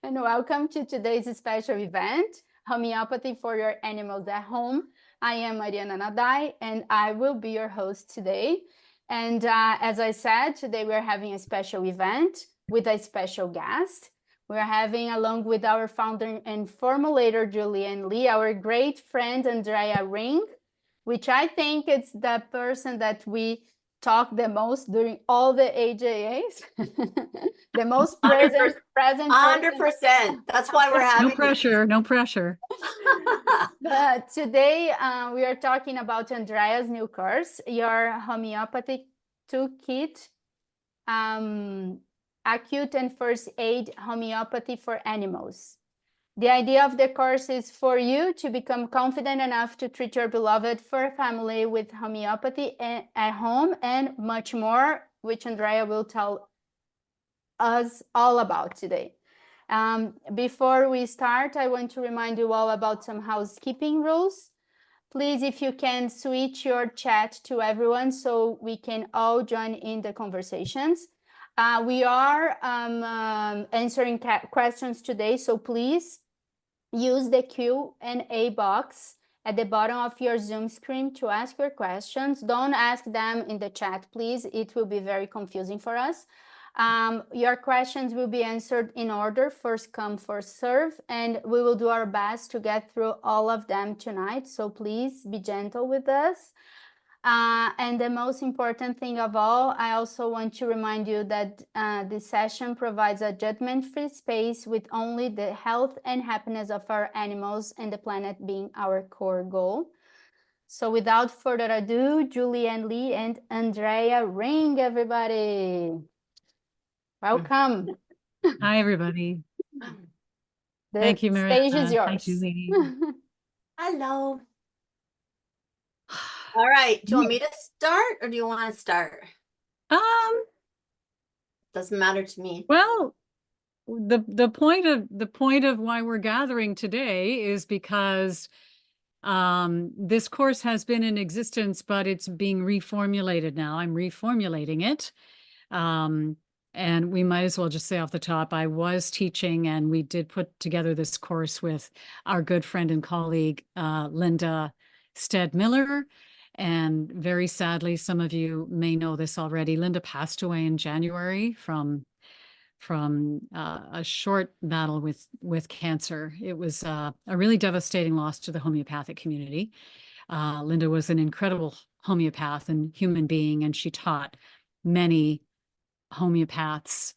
And welcome to today's special event, Homeopathy for Your Animals at Home. I am Mariana Nadai, and I will be your host today. And as I said, today we're having a special event with a special guest. We're having, along with our founder and formulator, Julian Lee, our great friend, Andrea Ring, which I think it's the person that we talk the most during all the AJAs. The most present 100%. That's why we're having no pressure, no pressure. But today we are talking about Andrea's new course, your Homeopathic Tool Kit, Acute and First Aid Homeopathy for Animals. The idea of the course is for you to become confident enough to treat your beloved fur family with homeopathy at home and much more, which Andrea will tell us all about today. Before we start, I want to remind you all about some housekeeping rules. Please, if you can, switch your chat to everyone so we can all join in the conversations. We are answering questions today, so please use the Q&A box at the bottom of your Zoom screen to ask your questions. Don't ask them in the chat, please. It will be very confusing for us. Your questions will be answered in order, first come, first serve, and we will do our best to get through all of them tonight. So please be gentle with us. And the most important thing of all, I also want to remind you that this session provides a judgment-free space with only the health and happiness of our animals and the planet being our core goal. So without further ado, Julian Lee and Andrea Ring, everybody. Welcome. Hi, everybody. Thank you, Mariana. The stage is yours. Hi, Julie. Hello. All right. Do you want me to start or do you want to start? Doesn't matter to me. Well, the point of why we're gathering today is because this course has been in existence, but it's being reformulated now. I'm reformulating it. And we might as well just say off the top, I was teaching and we did put together this course with our good friend and colleague, Linda Stead-Miller. And very sadly, some of you may know this already, Linda passed away in January from a short battle with cancer. It was a really devastating loss to the homeopathic community. Linda was an incredible homeopath and human being, and she taught many homeopaths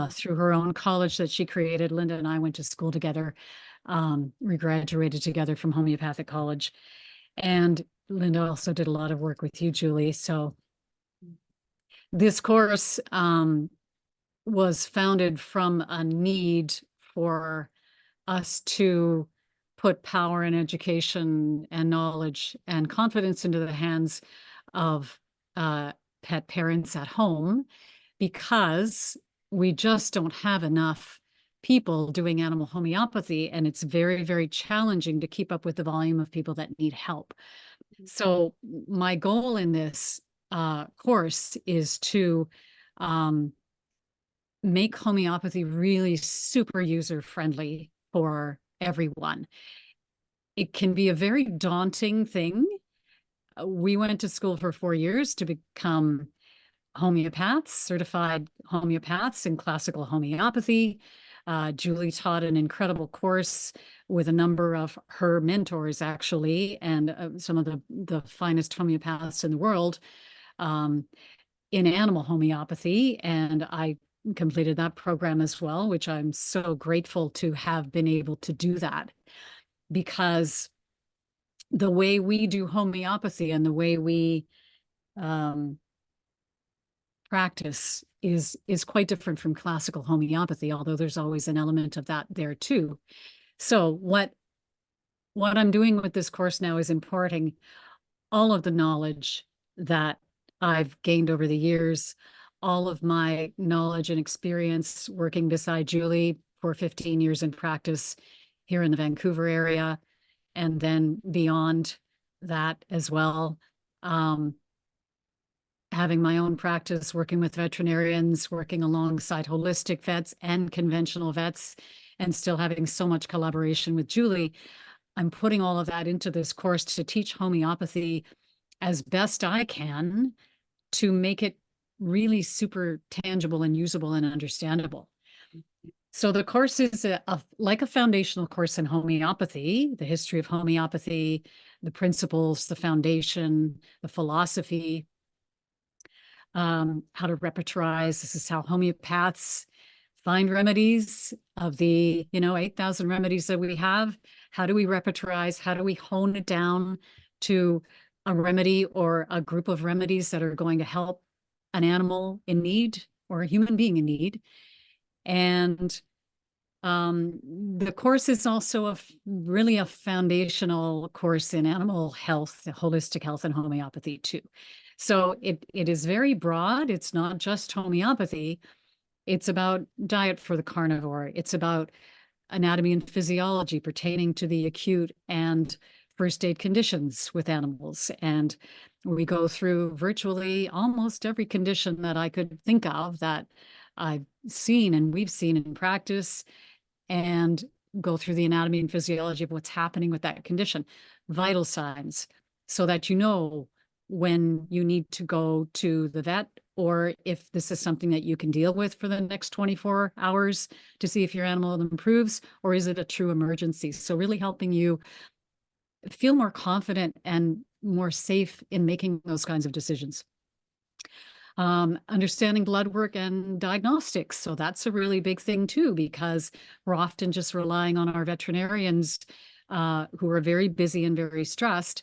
through her own college that she created. Linda and I went to school together. We graduated together from homeopathic college. And Linda also did a lot of work with you, Julie. So this course was founded from a need for us to put power and education and knowledge and confidence into the hands of pet parents at home, because we just don't have enough people doing animal homeopathy, and it's very, very challenging to keep up with the volume of people that need help. So my goal in this course is to make homeopathy really super user-friendly for everyone. It can be a very daunting thing. We went to school for 4 years to become homeopaths, certified homeopaths in classical homeopathy. Julie taught an incredible course with a number of her mentors, actually, and some of the finest homeopaths in the world in animal homeopathy. And I completed that program as well, which I'm so grateful to have been able to do that, because the way we do homeopathy and the way we practice is quite different from classical homeopathy, although there's always an element of that there too. So what I'm doing with this course now is importing all of the knowledge that I've gained over the years, all of my knowledge and experience working beside Julie for 15 years in practice here in the Vancouver area, and then beyond that as well. Having my own practice, working with veterinarians, working alongside holistic vets and conventional vets, and still having so much collaboration with Julie, I'm putting all of that into this course to teach homeopathy as best I can to make it really super tangible and usable and understandable. So the course is like a foundational course in homeopathy, the history of homeopathy, the principles, the foundation, the philosophy, how to repertorize. This is how homeopaths find remedies of the 8,000 remedies that we have. How do we repertorize? How do we hone it down to a remedy or a group of remedies that are going to help an animal in need or a human being in need? And the course is also really a foundational course in animal health, holistic health, and homeopathy too. So it is very broad. It's not just homeopathy. It's about diet for the carnivore. It's about anatomy and physiology pertaining to the acute and first aid conditions with animals. And we go through virtually almost every condition that I could think of that I've seen and we've seen in practice, and go through the anatomy and physiology of what's happening with that condition, vital signs, so that you know when you need to go to the vet, or if this is something that you can deal with for the next 24 hours to see if your animal improves, or is it a true emergency? So really helping you feel more confident and more safe in making those kinds of decisions. Understanding blood work and diagnostics. So that's a really big thing too, because we're often just relying on our veterinarians who are very busy and very stressed.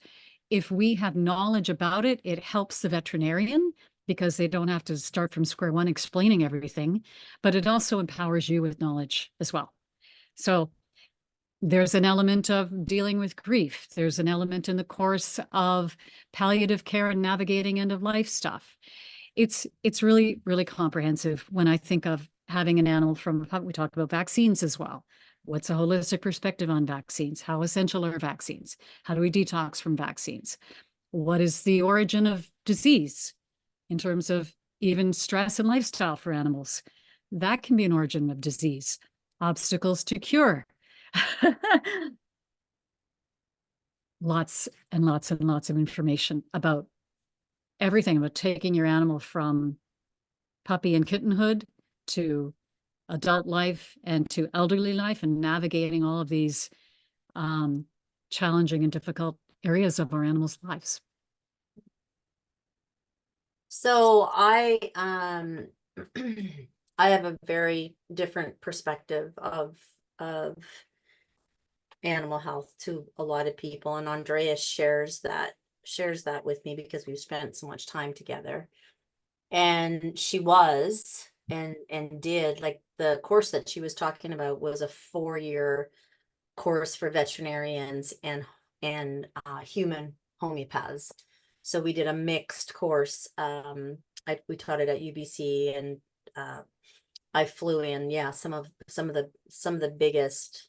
If we have knowledge about it, it helps the veterinarian because they don't have to start from square one explaining everything, but it also empowers you with knowledge as well. So there's an element of dealing with grief. There's an element in the course of palliative care and navigating end of life stuff. It's really, really comprehensive when I think of having an animal from, we talk about vaccines as well. What's a holistic perspective on vaccines? How essential are vaccines? How do we detox from vaccines? What is the origin of disease in terms of even stress and lifestyle for animals? That can be an origin of disease. Obstacles to cure. Lots and lots and lots of information about everything, about taking your animal from puppy and kittenhood to adult life and to elderly life, and navigating all of these challenging and difficult areas of our animals' lives. So I I have a very different perspective of animal health to a lot of people, and Andrea shares that with me because we've spent so much time together. And she was and did, like, the course that she was talking about was a 4-year course for veterinarians and human homeopaths. So we did a mixed course. We taught it at UBC, and I flew in, some of the biggest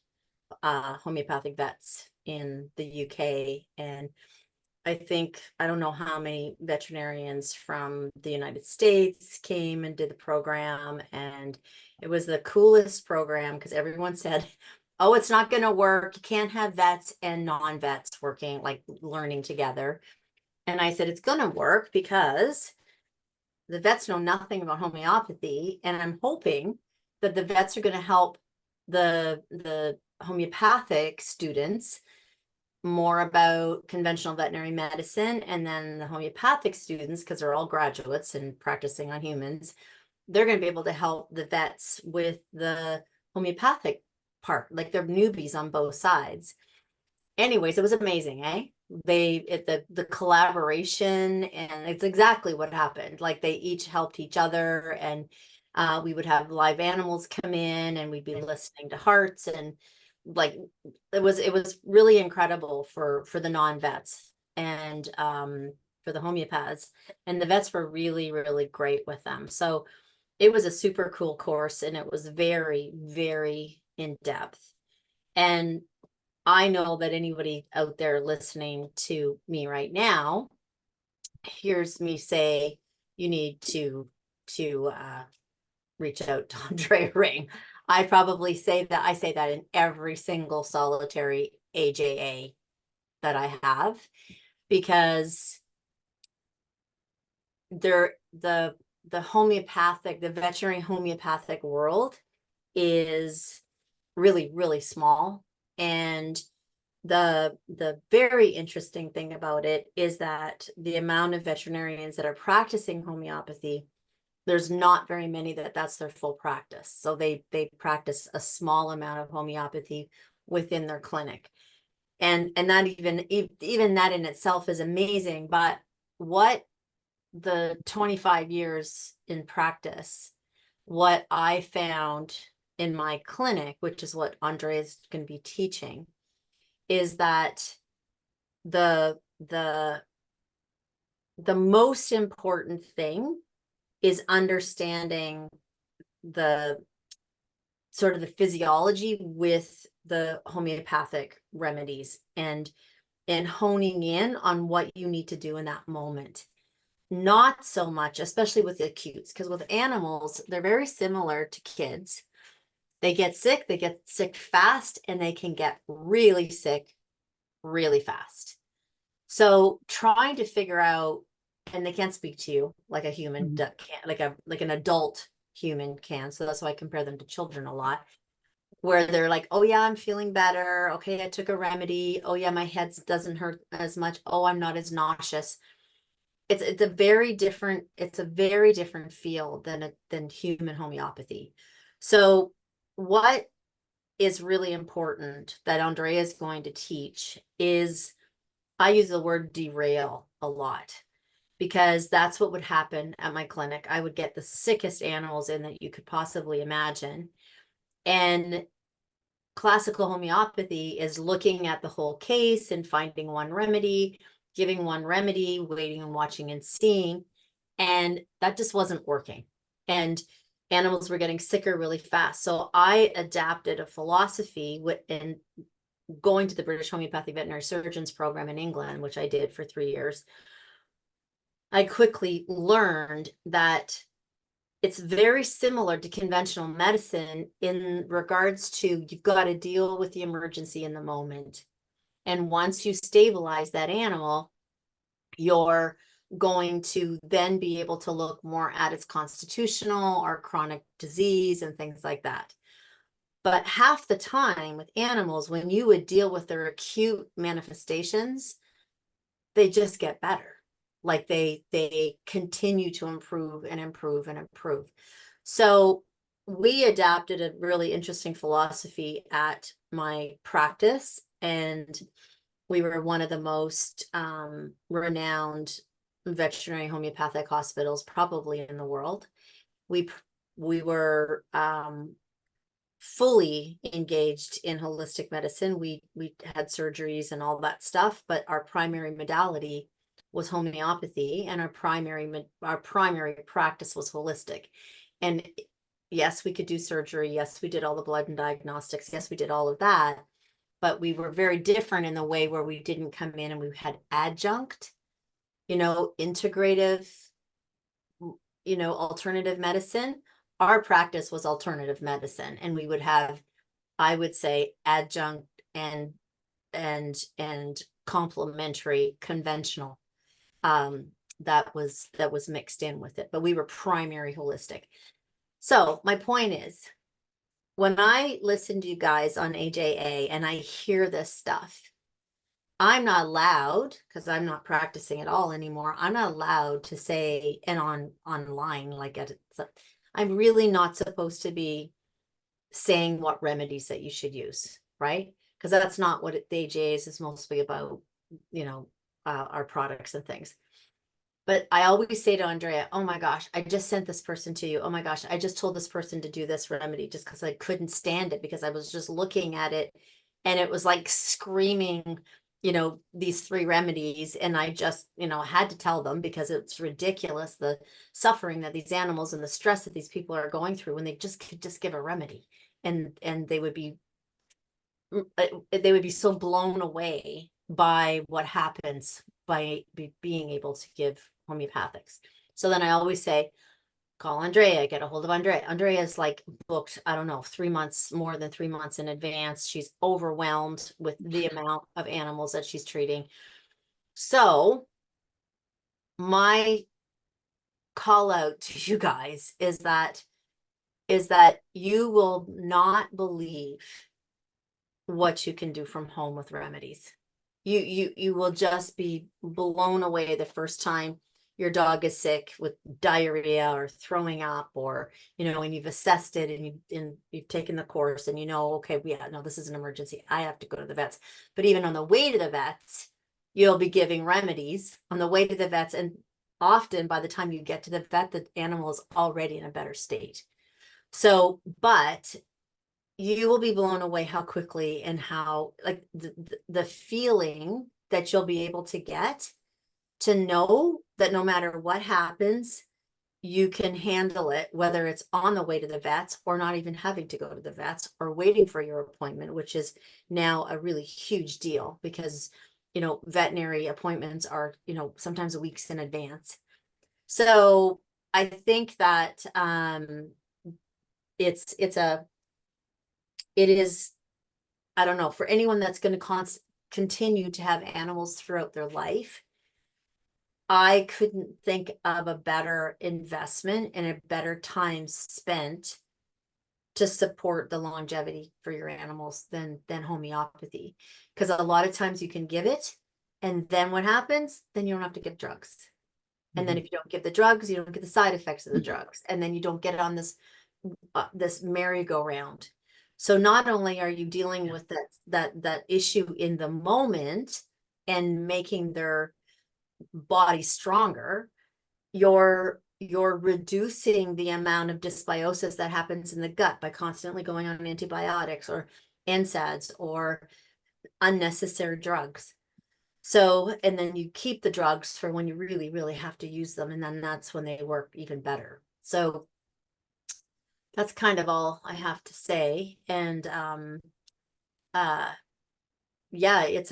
homeopathic vets in the UK. And I don't know how many veterinarians from the United States came and did the program. And it was the coolest program because everyone said, oh, it's not going to work. You can't have vets and non-vets working, like learning together. And I said, it's going to work because the vets know nothing about homeopathy. And I'm hoping that the vets are going to help the homeopathic students more about conventional veterinary medicine, and then the homeopathic students, because they're all graduates and practicing on humans, they're going to be able to help the vets with the homeopathic part, like they're newbies on both sides. Anyways, it was amazing, eh? The collaboration, and it's exactly what happened. Like, they each helped each other, and we would have live animals come in, and we'd be listening to hearts, and like it was really incredible for the non-vets and for the homeopaths, and the vets were really, really great with them. So it was a super cool course, and it was very, very in depth. And I know that anybody out there listening to me right now hears me say you need to reach out to Andrea Ring. I probably say that in every single solitary AJA that I have, because the veterinary homeopathic world is really, really small. And the very interesting thing about it is that the amount of veterinarians that are practicing homeopathy, there's not very many that's their full practice. So they practice a small amount of homeopathy within their clinic. And that even that in itself is amazing. But what the 25 years in practice, what I found in my clinic, which is what Andrea is going to be teaching, is that the most important thing is understanding the sort of the physiology with the homeopathic remedies, and honing in on what you need to do in that moment. Not so much, especially with the acutes, because with animals, they're very similar to kids. They get sick fast, and they can get really sick really fast. So trying to figure out, and they can't speak to you like a human can, like an adult human can. So that's why I compare them to children a lot, where they're like, oh yeah, I'm feeling better. Okay, I took a remedy. Oh yeah, my head doesn't hurt as much. Oh, I'm not as nauseous. It's a very different field than human homeopathy. So what is really important that Andrea is going to teach is, I use the word derail a lot, because that's what would happen at my clinic. I would get the sickest animals in that you could possibly imagine. And classical homeopathy is looking at the whole case and finding one remedy, giving one remedy, waiting and watching and seeing. And that just wasn't working. And animals were getting sicker really fast. So I adapted a philosophy in going to the British Homeopathic Veterinary Surgeons program in England, which I did for 3 years. I quickly learned that it's very similar to conventional medicine in regards to, you've got to deal with the emergency in the moment. And once you stabilize that animal, you're going to then be able to look more at its constitutional or chronic disease and things like that. But half the time with animals, when you would deal with their acute manifestations, they just get better. Like they continue to improve and improve and improve. So we adapted a really interesting philosophy at my practice, and we were one of the most renowned veterinary homeopathic hospitals probably in the world. We were fully engaged in holistic medicine. We had surgeries and all that stuff, but our primary modality was homeopathy, and our primary practice was holistic. And yes, we could do surgery. Yes, we did all the blood and diagnostics. Yes, we did all of that. But we were very different in the way where we didn't come in and we had adjunct, integrative, alternative medicine. Our practice was alternative medicine, and we would have, I would say, adjunct and complementary conventional that was mixed in with it, but we were primary holistic. So my point is, when I listen to you guys on AJA and I hear this stuff, I'm not allowed, because I'm not practicing at all anymore, I'm not allowed to say, and online, I'm really not supposed to be saying what remedies that you should use, right? Because that's not what the AJA is mostly about, our products and things. But I always say to Andrea, oh my gosh, I just sent this person to you. Oh my gosh, I just told this person to do this remedy just because I couldn't stand it, because I was just looking at it and it was like screaming, these 3 remedies. And I just, had to tell them, because it's ridiculous, the suffering that these animals and the stress that these people are going through when they could just give a remedy. And they would be so blown away by what happens by being able to give homeopathics. So then I always say, call Andrea, get a hold of Andrea. Andrea's like booked, I don't know, more than 3 months in advance. She's overwhelmed with the amount of animals that she's treating. So my call out to you guys is that you will not believe what you can do from home with Remedies. You will just be blown away the first time your dog is sick with diarrhea or throwing up, or and you've assessed it and you've taken the course and okay, yeah, no, this is an emergency, I have to go to the vets. But even on the way to the vets, you'll be giving Remedies on the way to the vets, and often by the time you get to the vet, the animal is already in a better state. So, but you will be blown away how quickly and how, like, the feeling that you'll be able to get to know that no matter what happens, you can handle it, whether it's on the way to the vets or not even having to go to the vets or waiting for your appointment, which is now a really huge deal because, veterinary appointments are, sometimes weeks in advance. So I think that it is, I don't know, for anyone that's going to continue to have animals throughout their life, I couldn't think of a better investment and a better time spent to support the longevity for your animals than homeopathy. Because a lot of times you can give it, and then what happens? Then you don't have to give drugs. And then if you don't give the drugs, you don't get the side effects of the drugs. And then you don't get on this merry-go-round. So not only are you dealing with that issue in the moment and making their body stronger, you're reducing the amount of dysbiosis that happens in the gut by constantly going on antibiotics or NSAIDs or unnecessary drugs. So, and then you keep the drugs for when you really, really have to use them. And then that's when they work even better. So that's kind of all I have to say. And, yeah, it's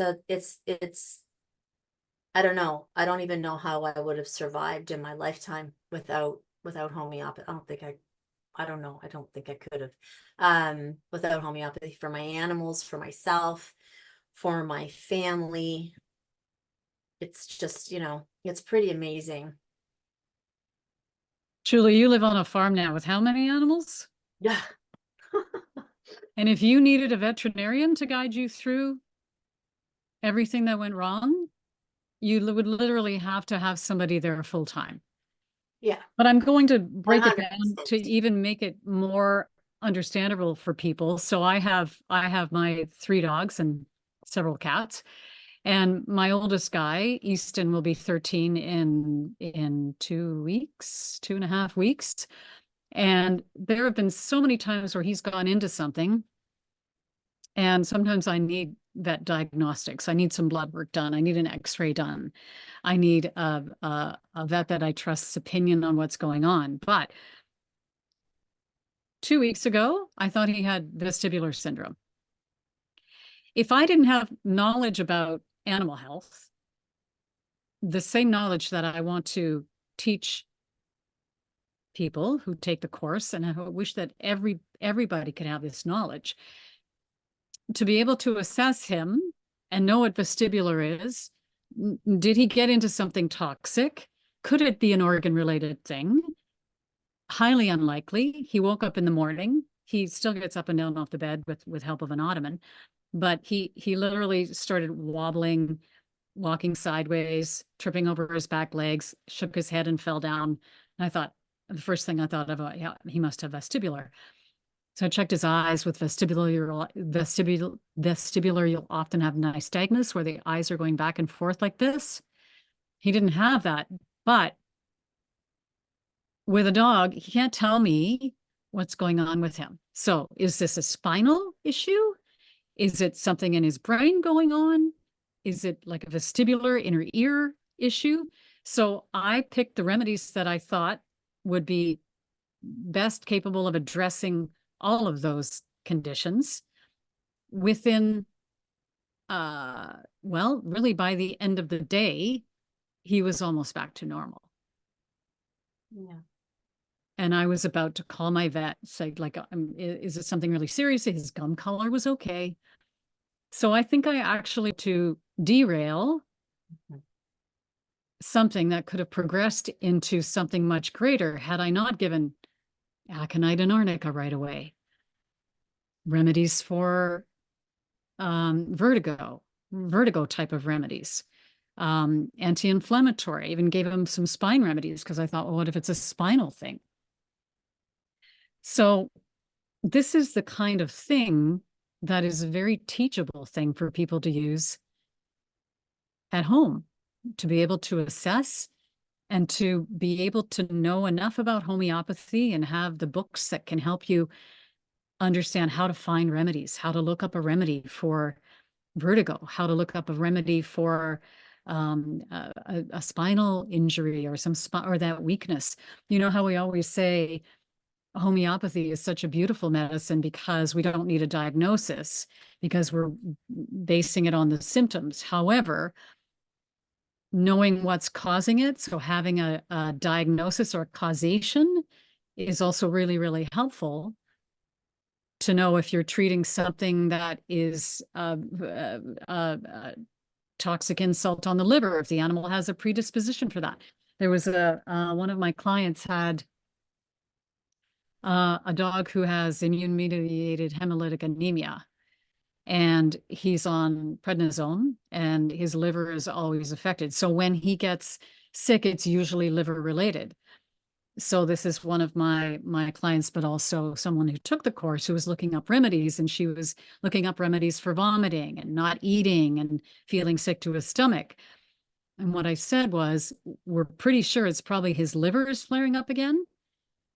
I don't know. I don't even know how I would have survived in my lifetime without homeopathy. I don't know. I don't think I could have, without homeopathy, for my animals, for myself, for my family. It's just, it's pretty amazing. Julie, you live on a farm now with how many animals? Yeah. And if you needed a veterinarian to guide you through everything that went wrong, you would literally have to have somebody there full time. Yeah. But I'm going to break 100%. it down to even make it more understandable for people. So I have my 3 dogs and several cats. And my oldest guy, Easton, will be 13 in 2 weeks, 2.5 weeks. And there have been so many times where he's gone into something. And sometimes I need vet diagnostics. I need some blood work done. I need an x-ray done. I need a vet that I trust's opinion on what's going on. But 2 weeks ago, I thought he had vestibular syndrome. If I didn't have knowledge about animal health, the same knowledge that I want to teach people who take the course, and I wish that everybody could have this knowledge, to be able to assess him and know what vestibular is. Did he get into something toxic? Could it be an organ-related thing? Highly unlikely. He woke up in the morning. He still gets up and down off the bed with help of an ottoman, but he literally started wobbling, walking sideways, tripping over his back legs, shook his head and fell down. And I thought, the first thing I thought of, yeah, he must have vestibular. So I checked his eyes with vestibular. You'll often have nystagmus where the eyes are going back and forth like this. He didn't have that, but with a dog, he can't tell me what's going on with him. So is this a spinal issue? Is it something in his brain going on? Is it like a vestibular inner ear issue? So I picked the remedies that I thought would be best capable of addressing all of those conditions within, well, really by the end of the day, he was almost back to normal. Yeah. And I was about to call my vet, say, like, is it something really serious? His gum color was okay. So I think I actually to derail something that could have progressed into something much greater had I not given aconite and arnica right away. Remedies for vertigo type of remedies, anti-inflammatory. I even gave him some spine remedies because I thought, well, what if it's a spinal thing? So this is the kind of thing that is a very teachable thing for people to use at home, to be able to assess and to be able to know enough about homeopathy and have the books that can help you understand how to find remedies, how to look up a remedy for vertigo, how to look up a remedy for a spinal injury or or that weakness. You know how we always say homeopathy is such a beautiful medicine because we don't need a diagnosis because we're basing it on the symptoms. However, knowing what's causing it, so having a diagnosis or causation is also really, really helpful to know if you're treating something that is toxic insult on the liver, if the animal has a predisposition for that. There was one of my clients had a dog who has immune-mediated hemolytic anemia, and he's on prednisone, and his liver is always affected. So when he gets sick, it's usually liver related. So this is one of my clients, but also someone who took the course who was looking up remedies, and she was looking up remedies for vomiting and not eating and feeling sick to his stomach. And what I said was, we're pretty sure it's probably his liver is flaring up again.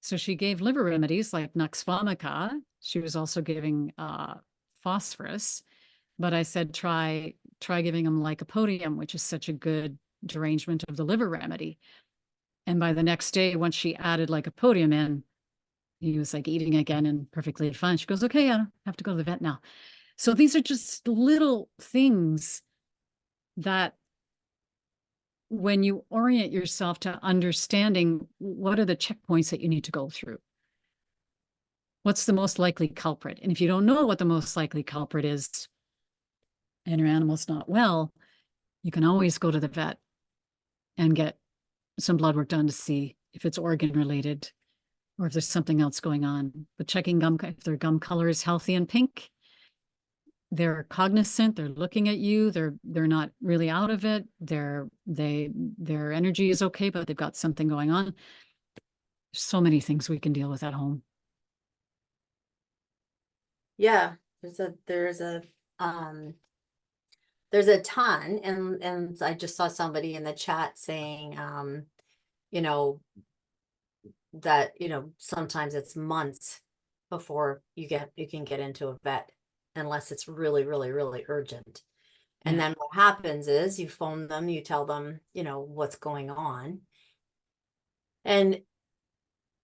So she gave liver remedies like Nux vomica. She was also giving phosphorus, but I said, try giving him lycopodium, which is such a good derangement of the liver remedy. And by the next day, once she added lycopodium in, he was like eating again and perfectly fine. She goes, okay, I don't have to go to the vet now. So these are just little things that when you orient yourself to understanding what are the checkpoints that you need to go through, what's the most likely culprit? And if you don't know what the most likely culprit is and your animal's not well, you can always go to the vet and get some blood work done to see if it's organ related or if there's something else going on. But checking gum, if their gum color is healthy and pink, they're cognizant, they're looking at you, they're not really out of it, their energy is okay, but they've got something going on. There's so many things we can deal with at home. Yeah, there's a ton, and I just saw somebody in the chat saying, you know, that, sometimes it's months before you can get into a vet unless it's really, really, really urgent. And then what happens is you phone them, you tell them, what's going on. And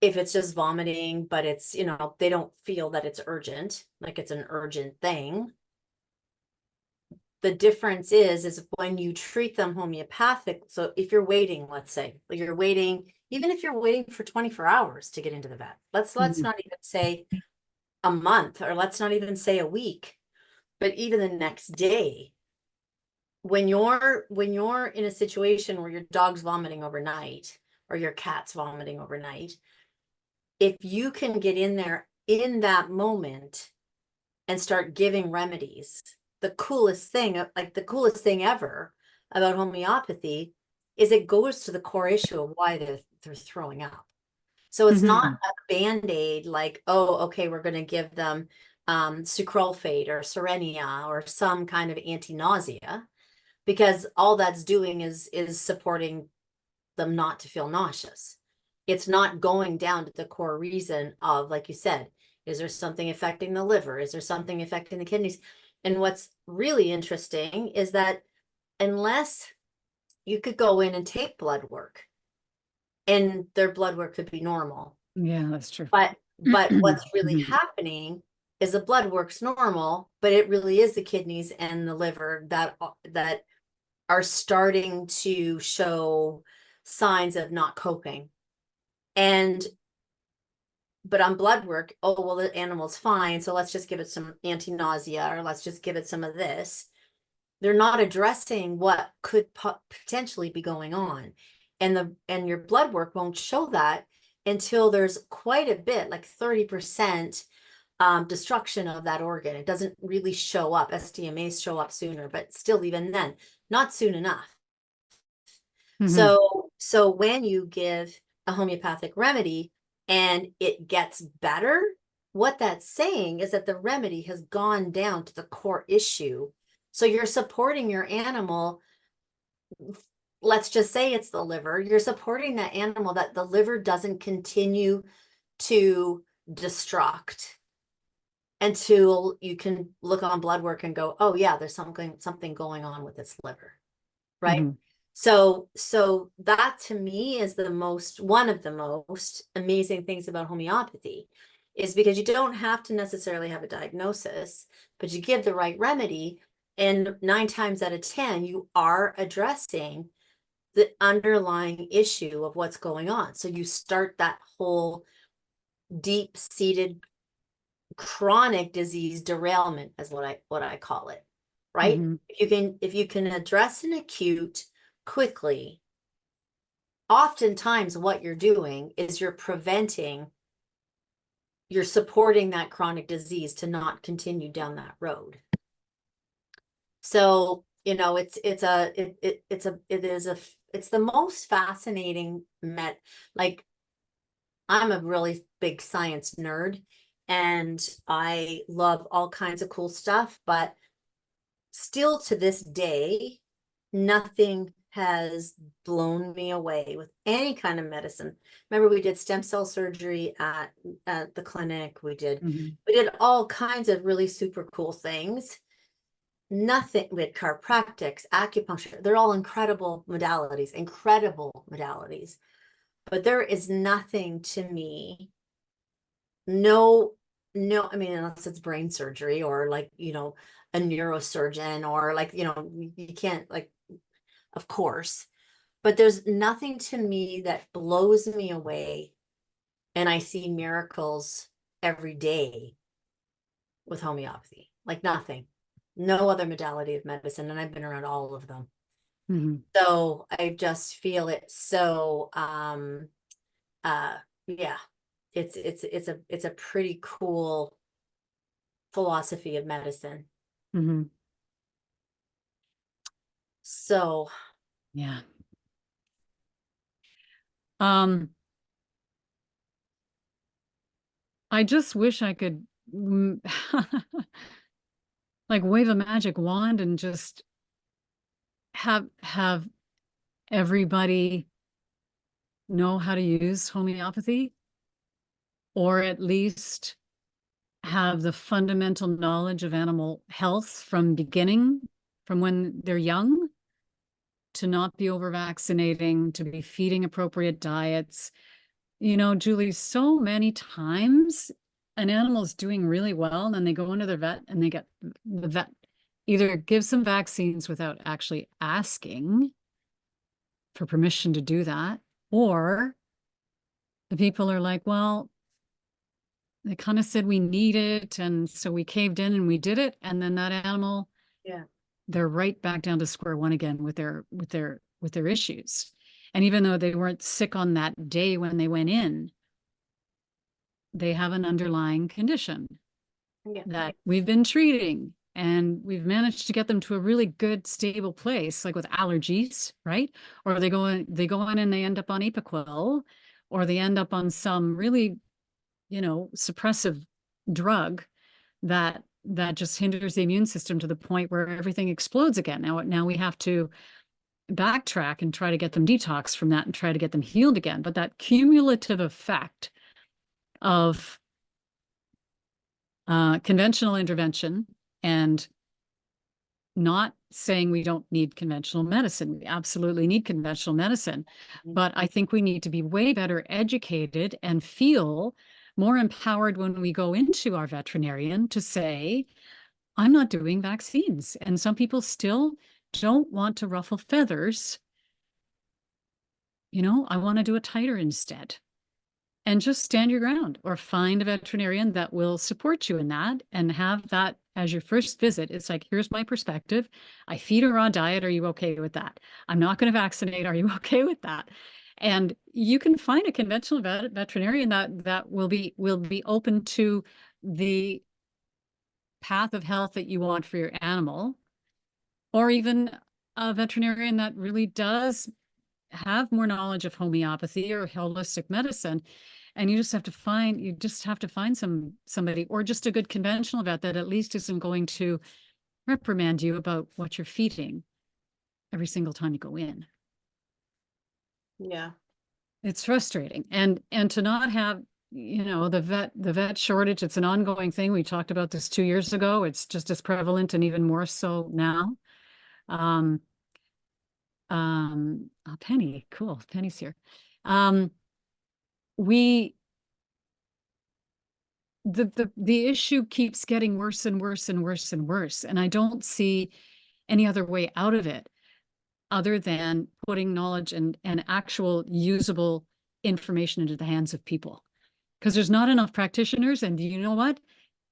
if it's just vomiting, but it's, they don't feel that it's urgent, like it's an urgent thing. The difference is when you treat them homeopathic. So if you're waiting, let's say you're waiting, even if you're waiting for 24 hours to get into the vet, let's not even say a month, or let's not even say a week, but even the next day, when you're in a situation where your dog's vomiting overnight or your cat's vomiting overnight, if you can get in there in that moment and start giving remedies, the coolest thing ever about homeopathy is it goes to the core issue of why they're throwing up. So it's not a Band-Aid like, oh, okay, we're going to give them sucralfate or Serenia or some kind of anti-nausea, because all that's doing is supporting them not to feel nauseous. It's not going down to the core reason of, like you said, is there something affecting the liver? Is there something affecting the kidneys? And what's really interesting is that unless you could go in and take blood work, and their blood work could be normal. Yeah, that's true. But what's really happening is the blood work's normal, but it really is the kidneys and the liver that are starting to show signs of not coping. And but on blood work, oh, well, the animal's fine, so let's just give it some anti-nausea, or let's just give it some of this. They're not addressing what could potentially be going on. And your blood work won't show that until there's quite a bit, like 30% destruction of that organ. It doesn't really show up. SDMAs show up sooner, but still, even then, not soon enough. So when you give a homeopathic remedy and it gets better, what that's saying is that the remedy has gone down to the core issue. So you're supporting your animal. Let's just say it's the liver. You're supporting that animal, that the liver doesn't continue to destruct until you can look on blood work and go, oh yeah, there's something going on with its liver, right? So that to me is one of the most amazing things about homeopathy, is because you don't have to necessarily have a diagnosis, but you give the right remedy, and 9 times out of 10, you are addressing the underlying issue of what's going on. So you start that whole deep-seated chronic disease derailment, is what I call it, right? If you can address an acute quickly, oftentimes what you're doing is you're supporting that chronic disease to not continue down that road. So, you know, it's the most fascinating like, I'm a really big science nerd and I love all kinds of cool stuff, but still to this day, nothing has blown me away with any kind of medicine. Remember, we did stem cell surgery at the clinic. We did all kinds of really super cool things. Nothing with chiropractics, acupuncture, they're all incredible modalities. But there is nothing to me, no, I mean, unless it's brain surgery or like, you know, a neurosurgeon, or like, you know, you can't, like, of course, but there's nothing to me that blows me away. And I see miracles every day with homeopathy, like nothing, no other modality of medicine. And I've been around all of them. So I just feel it so, yeah, it's a pretty cool philosophy of medicine. So yeah. I just wish I could like wave a magic wand and just have everybody know how to use homeopathy, or at least have the fundamental knowledge of animal health from when they're young, to not be over vaccinating, to be feeding appropriate diets. You know, Julie, so many times an animal is doing really well and then they go into their vet and the vet either gives them vaccines without actually asking for permission to do that, or the people are like, well, they kind of said we need it, and so we caved in and we did it, and then that animal, they're right back down to square one again with their issues. And even though they weren't sick on that day when they went in, they have an underlying condition that we've been treating, and we've managed to get them to a really good, stable place, like with allergies, right? Or they go in and they end up on Apoquil, or they end up on some really, you know, suppressive drug that just hinders the immune system to the point where everything explodes again. Now we have to backtrack and try to get them detoxed from that and try to get them healed again. But that cumulative effect of conventional intervention, and not saying we don't need conventional medicine. We absolutely need conventional medicine. But I think we need to be way better educated and feel more empowered when we go into our veterinarian to say, I'm not doing vaccines. And some people still don't want to ruffle feathers. You know, I want to do a titer instead. and just stand your ground, or find a veterinarian that will support you in that, and have that as your first visit. It's like, here's my perspective. I feed a raw diet. Are you okay with that? I'm not going to vaccinate. Are you okay with that? And you can find a conventional veterinarian that will be open to the path of health that you want for your animal, or even a veterinarian that really does have more knowledge of homeopathy or holistic medicine. And you just have to find somebody, or just a good conventional vet that at least isn't going to reprimand you about what you're feeding every single time you go in. Yeah. It's frustrating. And to not have, the vet shortage, it's an ongoing thing. We talked about this 2 years ago. It's just as prevalent, and even more so now. Penny, cool. Penny's here. The issue keeps getting worse and worse and worse and worse. And I don't see any other way out of it other than putting knowledge and actual usable information into the hands of people. Because there's not enough practitioners. And you know what?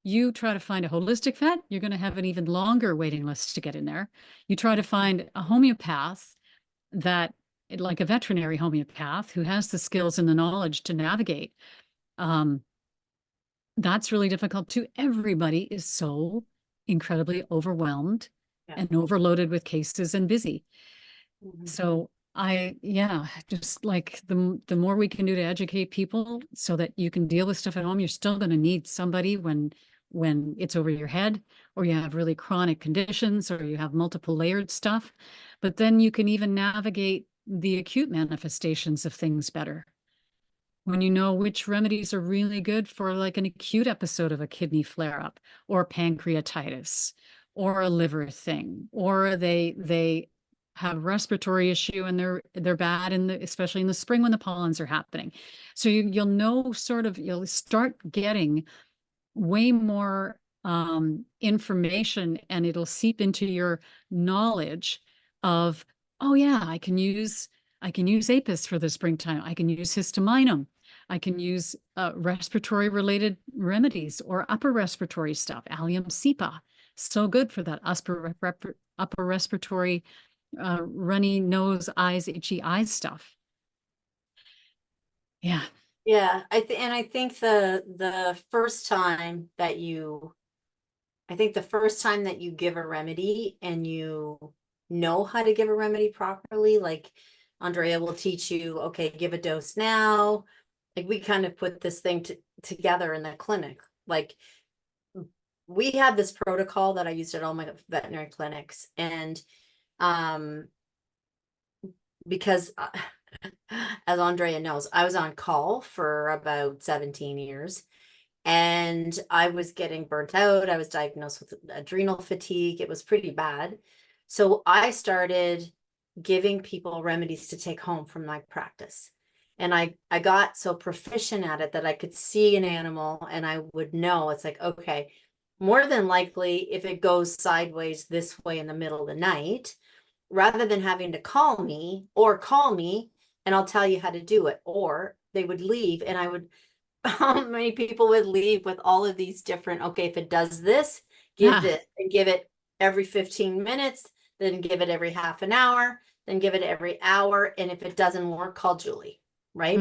You try to find a holistic vet, you're going to have an even longer waiting list to get in there. You try to find a homeopath that, like a veterinary homeopath who has the skills and the knowledge to navigate. That's really difficult too. Everybody is so incredibly overwhelmed and overloaded with cases and busy. So just like the more we can do to educate people so that you can deal with stuff at home. You're still going to need somebody when it's over your head, or you have really chronic conditions, or you have multiple layered stuff. But then you can even navigate the acute manifestations of things better when you know which remedies are really good for like an acute episode of a kidney flare-up, or pancreatitis, or a liver thing, or they have respiratory issue and they're bad especially in the spring when the pollens are happening. So you'll know you'll start getting way more information, and it'll seep into your knowledge of, oh yeah, I can use Apis for the springtime. I can use histominum. I can use respiratory related remedies or upper respiratory stuff. Allium cepa, so good for that upper respiratory runny nose, eyes, itchy eyes stuff. Yeah. Yeah, I think the first time that you give a remedy and you know how to give a remedy properly, like Andrea will teach you, okay, give a dose now. Like we kind of put this thing together in the clinic. Like we have this protocol that I used at all my veterinary clinics, and because as Andrea knows, I was on call for about 17 years and I was getting burnt out. I was diagnosed with adrenal fatigue. It was pretty bad. So I started giving people remedies to take home from my practice. And I got so proficient at it that I could see an animal and I would know, it's like, okay, more than likely, if it goes sideways this way in the middle of the night, rather than having to call me and I'll tell you how to do it, or they would leave and I would, how many people would leave with all of these different, okay, if it does this, give this, and give it every 15 minutes, then give it every half an hour, then give it every hour. And if it doesn't work, call Julie, right?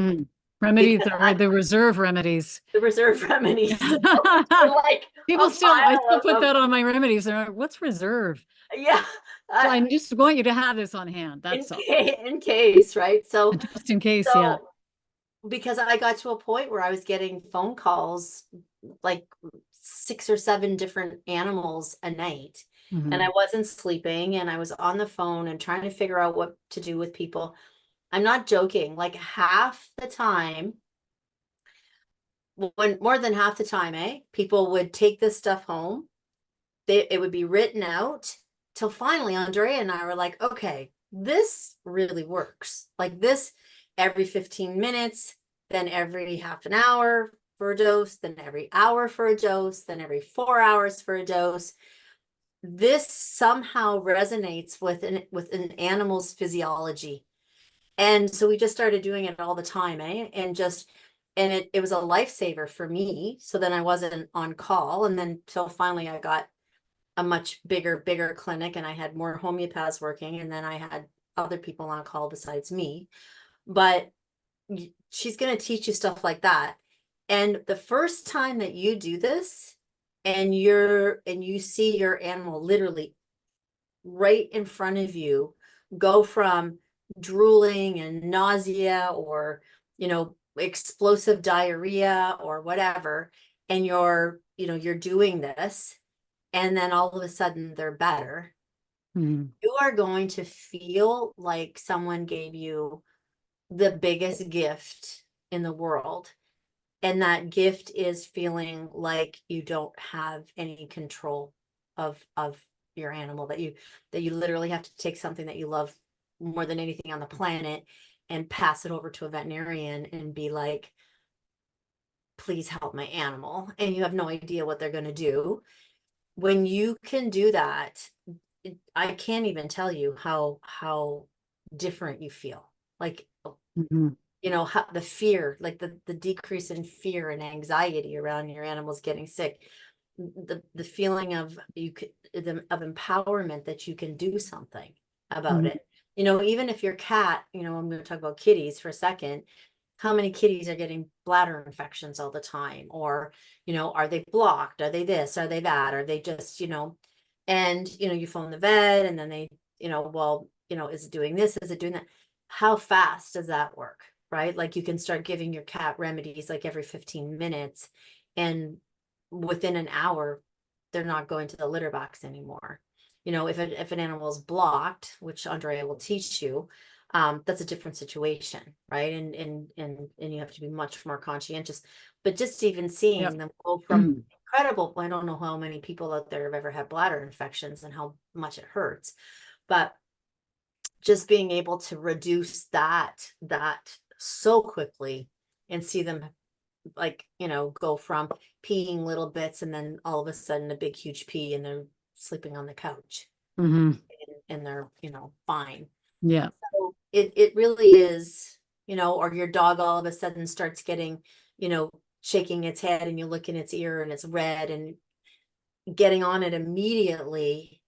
Remedies are the reserve remedies. The reserve remedies. Like I still put that on my remedies. They're like, what's reserve? Yeah. So I just want you to have this on hand. That's all. In case, right? So just in case, yeah. Because I got to a point where I was getting phone calls, like 6 or 7 different animals a night, and I wasn't sleeping, and I was on the phone and trying to figure out what to do with people. I'm not joking. Like half the time, more than half the time, people would take this stuff home. It would be written out till finally Andrea and I were like, okay, this really works. Like this every 15 minutes, then every half an hour for a dose, then every hour for a dose, then every 4 hours for a dose. This somehow resonates with an animal's physiology. And so we just started doing it all the time, and just it was a lifesaver for me. So then I wasn't on call. And then till finally I got a much bigger clinic, and I had more homeopaths working, and then I had other people on call besides me. But she's going to teach you stuff like that. And the first time that you do this, and you see your animal literally right in front of you go from drooling and nausea, or explosive diarrhea or whatever, and you're doing this, and then all of a sudden they're better, you are going to feel like someone gave you the biggest gift in the world. And that gift is feeling like you don't have any control of your animal, that you literally have to take something that you love more than anything on the planet and pass it over to a veterinarian and be like, please help my animal. And you have no idea what they're going to do. When you can do that, I can't even tell you how different you feel. Like, how the fear, like the decrease in fear and anxiety around your animals getting sick, the feeling of of empowerment that you can do something about it. Even if your cat, I'm going to talk about kitties for a second. How many kitties are getting bladder infections all the time? Or, are they blocked? Are they this? Are they that? Are they just, and, you phone the vet, and then they, well, is it doing this? Is it doing that? How fast does that work? Right? Like, you can start giving your cat remedies like every 15 minutes, and within an hour, they're not going to the litter box anymore. If an animal is blocked, which Andrea will teach you, that's a different situation, right? And you have to be much more conscientious. But just even seeing them go from incredible, I don't know how many people out there have ever had bladder infections and how much it hurts, but just being able to reduce that so quickly, and see them, like, go from peeing little bits, and then all of a sudden a big huge pee, and they're sleeping on the couch, and they're fine. Yeah. So it really is, or your dog all of a sudden starts getting, shaking its head, and you look in its ear and it's red, and getting on it immediately.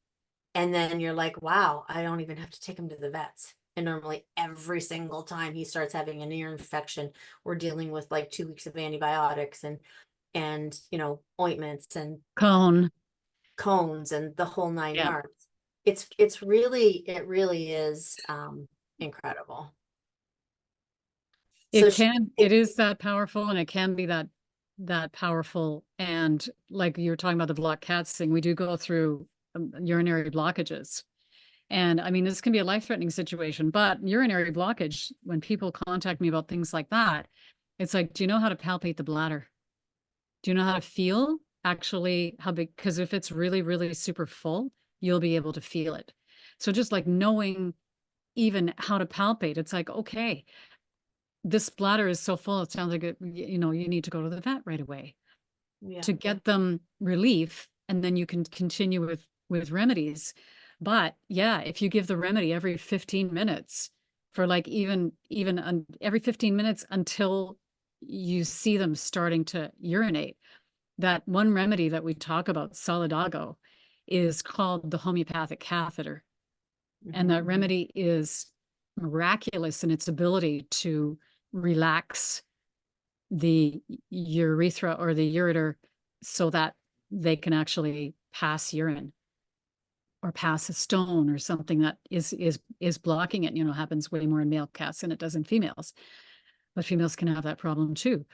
And then you're like, wow, I don't even have to take him to the vets. And normally every single time he starts having an ear infection, we're dealing with like 2 weeks of antibiotics and ointments and cones and the whole 9 yards. It really is incredible. It is that powerful, and it can be that powerful. And like you were talking about the blocked cats thing, we do go through urinary blockages. And I mean, this can be a life-threatening situation, but urinary blockage, when people contact me about things like that, it's like, do you know how to palpate the bladder? Do you know how to feel actually how big? Because if it's really, really super full, you'll be able to feel it. So just like knowing even how to palpate, it's like, okay, this bladder is so full, it sounds like you need to go to the vet right away to get them relief, and then you can continue with remedies. But yeah, if you give the remedy every 15 minutes for like even every 15 minutes until you see them starting to urinate, that one remedy that we talk about, Solidago, is called the homeopathic catheter. And that remedy is miraculous in its ability to relax the urethra or the ureter so that they can actually pass urine or pass a stone or something that is blocking it. Happens way more in male cats than it does in females, but females can have that problem too.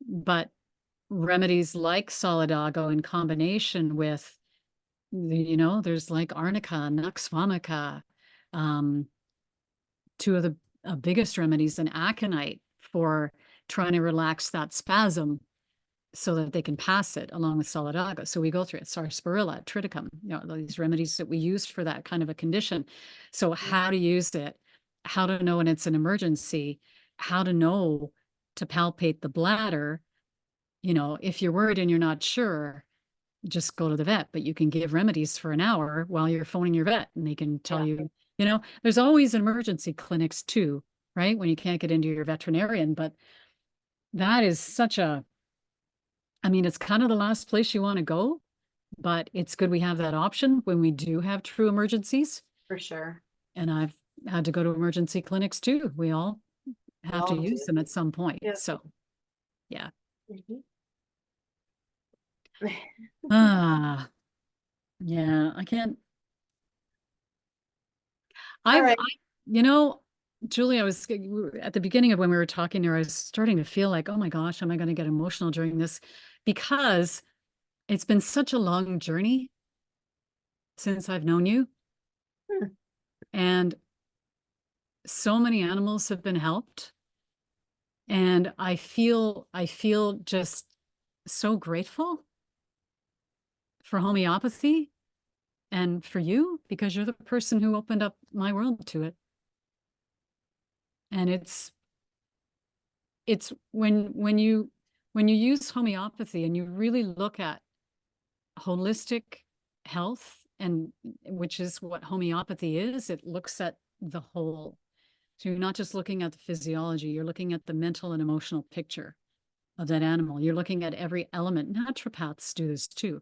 But remedies like Solidago in combination with, there's like Arnica, Nux vomica, two of the biggest remedies, and aconite for trying to relax that spasm so that they can pass it, along with Solidago. So we go through it, sarsaparilla, triticum, these remedies that we use for that kind of a condition. So how to use it, how to know when it's an emergency, how to know to palpate the bladder. If you're worried and you're not sure, just go to the vet, but you can give remedies for an hour while you're phoning your vet, and they can tell you, there's always emergency clinics too, right? When you can't get into your veterinarian, but that is such a, I mean, it's kind of the last place you want to go, but it's good we have that option when we do have true emergencies. For sure. And I've had to go to emergency clinics too. We all have to all use do. them at some point. Yeah. So, yeah. Mhm. Ah, yeah, I can't. All right. You know, Julie, I was at the beginning of when we were talking here, I was starting to feel like, oh my gosh, am I going to get emotional during this? Because it's been such a long journey since I've known you. Hmm. And so many animals have been helped. And I feel just so grateful for homeopathy and for you, because you're the person who opened up my world to it. And it's when you use homeopathy and you really look at holistic health, and which is what homeopathy is, it looks at the whole. So you're not just looking at the physiology, you're looking at the mental and emotional picture of that animal. You're looking at every element. Naturopaths do this too.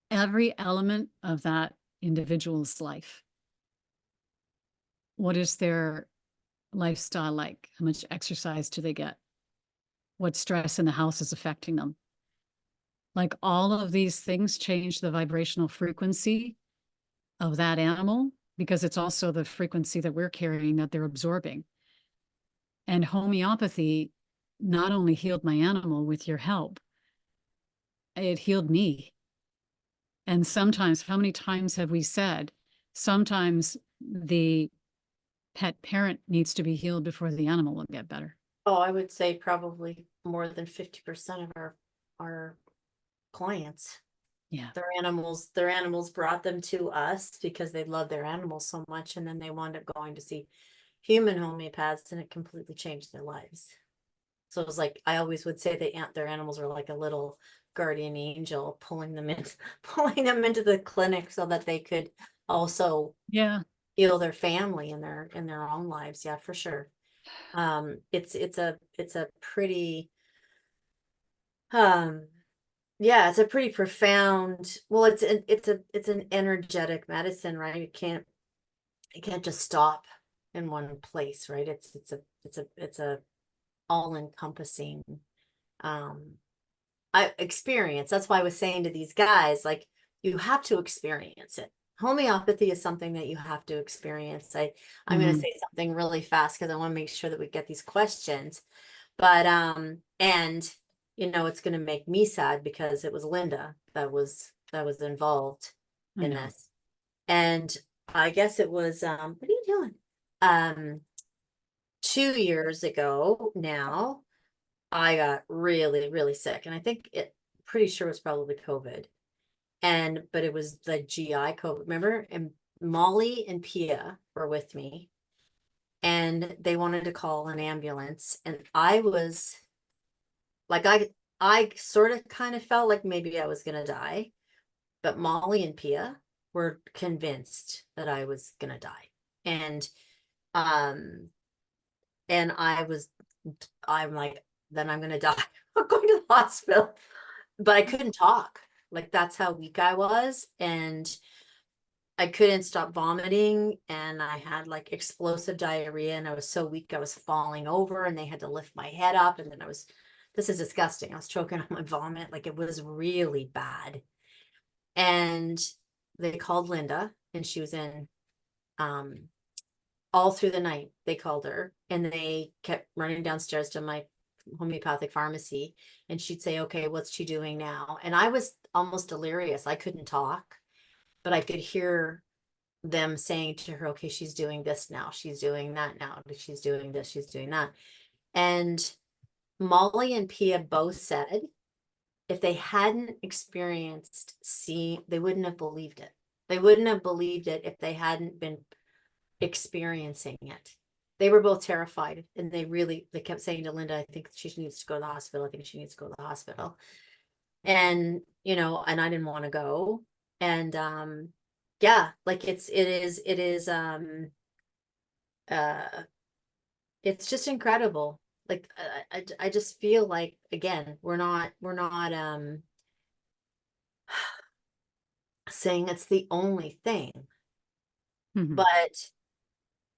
Every element of that individual's life. What is their lifestyle like? How much exercise do they get? What stress in the house is affecting them? Like, all of these things change the vibrational frequency of that animal, because it's also the frequency that we're carrying that they're absorbing. And homeopathy not only healed my animal with your help, it healed me. And sometimes, how many times have we said, sometimes the pet parent needs to be healed before the animal will get better? Oh, I would say probably more than 50% of our clients, Yeah. their animals brought them to us because they love their animals so much, and then they wound up going to see human homeopaths, and it completely changed their lives. So it was like, I always would say their animals are like a little guardian angel pulling them in, pulling them into the clinic so that they could also Yeah. heal their family in their own lives. Yeah, for sure. It's a pretty yeah, it's a pretty profound, well, it's an energetic medicine, right? You can't just stop in one place, right? It's a all encompassing experience. That's why I was saying to these guys, like, you have to experience it. Homeopathy is something that you have to experience. I'm going to say something really fast because I want to make sure that we get these questions. But and it's going to make me sad because it was Linda that was involved in this. And I guess it was what are you doing? 2 years ago now, I got really, really sick, and I think pretty sure it was probably COVID. But it was the GI COVID, remember? And Molly and Pia were with me, and they wanted to call an ambulance, and I was like, I sort of kind of felt like maybe I was gonna die, but Molly and Pia were convinced that I was gonna die. And um I'm like, then I'm gonna die. I'm going to the hospital. But I couldn't talk. Like, that's how weak I was. And I couldn't stop vomiting. And I had like explosive diarrhea. And I was so weak, I was falling over, and they had to lift my head up. And then this is disgusting. I was choking on my vomit. Like, it was really bad. And they called Linda, and she was in all through the night. They called her, and they kept running downstairs to my homeopathic pharmacy, and she'd say, okay, what's she doing now? And I was almost delirious. I couldn't talk, but I could hear them saying to her, okay, she's doing this now, she's doing that now, she's doing this, she's doing that. And Molly and Pia both said if they hadn't experienced seeing, they wouldn't have believed it. They wouldn't have believed it if they hadn't been experiencing it. They were both terrified, and they kept saying to Linda, I think she needs to go to the hospital. I think she needs to go to the hospital. And, and I didn't want to go. And, yeah, like it's just incredible. like, I just feel like, again, we're not saying it's the only thing, Mhm. but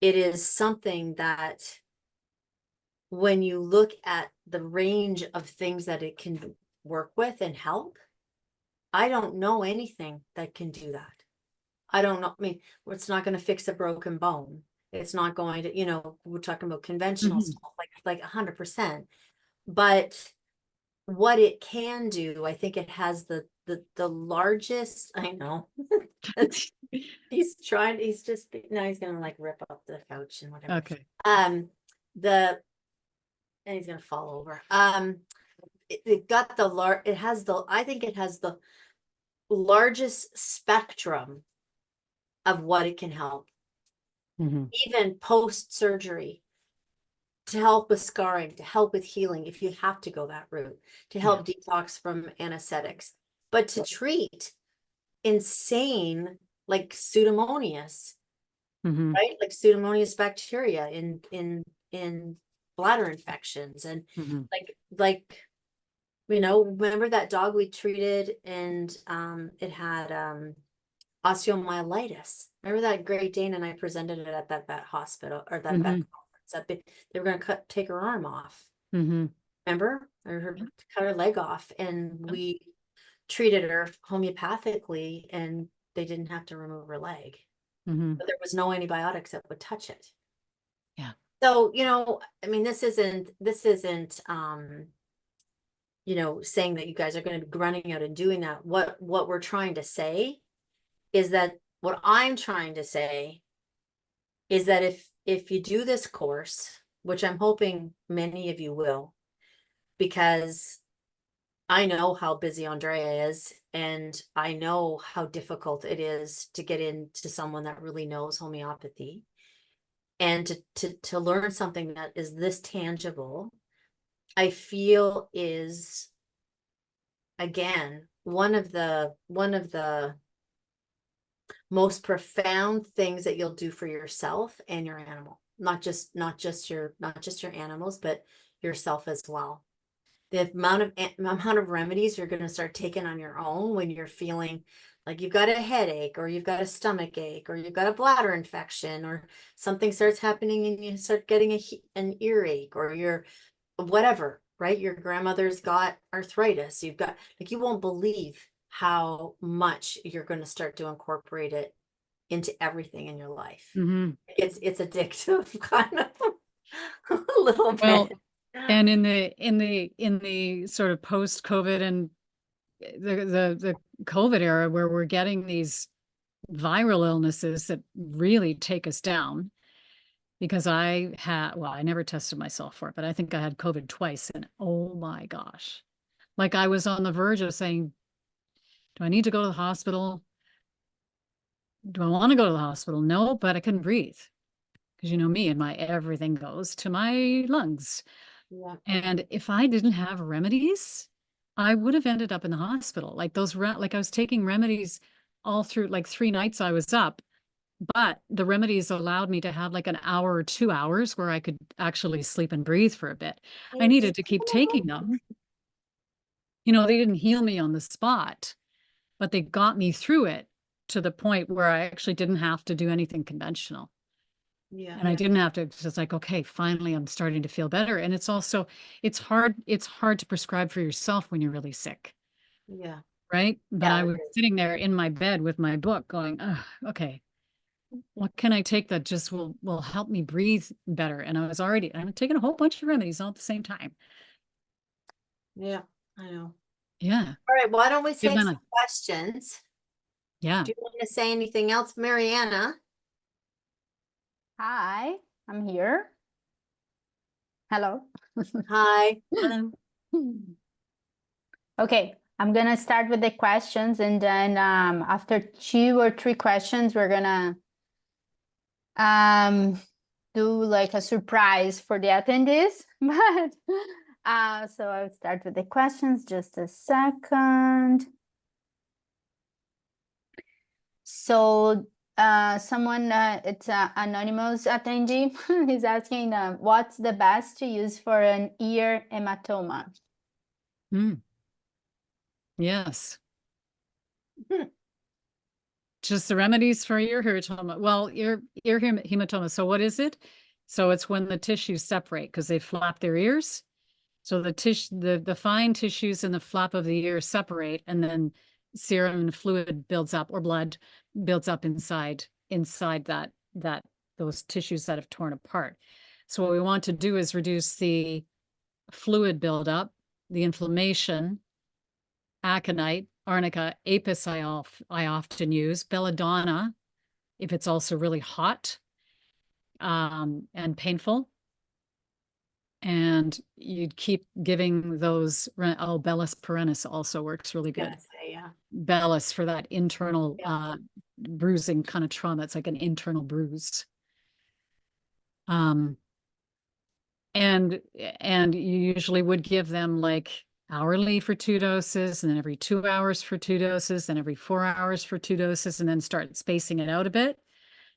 it is something that when you look at the range of things that it can work with and help, I don't know anything that can do that. I don't know. I mean, it's not going to fix a broken bone. It's not going to, you know, we're talking about conventional Mhm. stuff, like 100%. But what it can do, I think it has the largest, I know. He's just, now he's gonna like rip up the couch and whatever. Okay. The, and he's gonna fall over. It got it has I think it has the largest spectrum of what it can help, Mhm. even post-surgery, to help with scarring, to help with healing, if you have to go that route, to help detox from anesthetics, but to treat insane, like Pseudomonas, Mhm. right? Like Pseudomonas bacteria in bladder infections, and Mhm. like you know, remember that dog we treated, and it had osteomyelitis. Remember that Great Dane, and I presented it at that vet hospital, or that vet Mhm. conference. They were going to take her arm off. Mhm. Remember, or cut her leg off, and we treated her homeopathically, and they didn't have to remove her leg. Mhm. But there was no antibiotics that would touch it. Yeah. So, you know, I mean, this isn't you know, saying that you guys are going to be running out and doing that. What we're trying to say is that, what I'm trying to say is that if you do this course, which I'm hoping many of you will, because I know how busy Andrea is, and I know how difficult it is to get into someone that really knows homeopathy, and to learn something that is this tangible, I feel is, again, one of the most profound things that you'll do for yourself and your animal. Not just your animals, but yourself as well. The amount of remedies you're going to start taking on your own when you're feeling like you've got a headache, or you've got a stomach ache, or you've got a bladder infection, or something starts happening and you start getting an earache, or your whatever, right? Your grandmother's got arthritis. You've got, like, you won't believe how much you're going to start to incorporate it into everything in your life. Mhm. It's addictive, kind of, a little Well, bit. and in the sort of post-COVID and the COVID era, where we're getting these viral illnesses that really take us down, because I never tested myself for it, but I think I had COVID twice, and oh my gosh, like I was on the verge of saying, do I need to go to the hospital? Do I want to go to the hospital? No, but I couldn't breathe, because you know me, and my everything goes to my lungs. Yeah. And if I didn't have remedies, I would have ended up in the hospital. Like like I was taking remedies all through, like 3 nights I was up, but the remedies allowed me to have like an hour or 2 hours where I could actually sleep and breathe for a bit. I needed to keep taking them. You know, they didn't heal me on the spot, but they got me through it to the point where I actually didn't have to do anything conventional. Yeah. And I didn't have to, it's just like, okay, finally I'm starting to feel better. And it's also, it's hard to prescribe for yourself when you're really sick, Yeah. right? But Yeah. I was sitting there in my bed with my book going, okay, what can I take that just will help me breathe better? And I'm taking a whole bunch of remedies all at the same time. Yeah. I know. Yeah. All right. Why don't we Good take man. some questions? Yeah. Do you want to say anything else, Mariana? Hi, I'm here. Hello. Hi. Hello. Okay, I'm gonna start with the questions, and then after 2 or 3 questions, we're gonna do like a surprise for the attendees. But so I'll start with the questions. Just a second. So Someone, it's a anonymous attendee, is asking, what's the best to use for an ear hematoma? Yes. Hmm. Just the remedies for ear hematoma. Well, ear hematoma. So what is it? So it's when the tissues separate because they flap their ears. So the fine tissues in the flap of the ear separate, and then serum and fluid builds up, or blood builds up inside that those tissues that have torn apart. So what we want to do is reduce the fluid buildup, the inflammation. Aconite, arnica, apis I often use, belladonna if it's also really hot and painful. And you'd keep giving those, Bellis perennis also works really good. Yes, yeah. Bellis for that internal Yeah. bruising kind of trauma. It's like an internal bruise. And you usually would give them like hourly for 2 doses, and then every 2 hours for 2 doses, then every 4 hours for 2 doses, and then start spacing it out a bit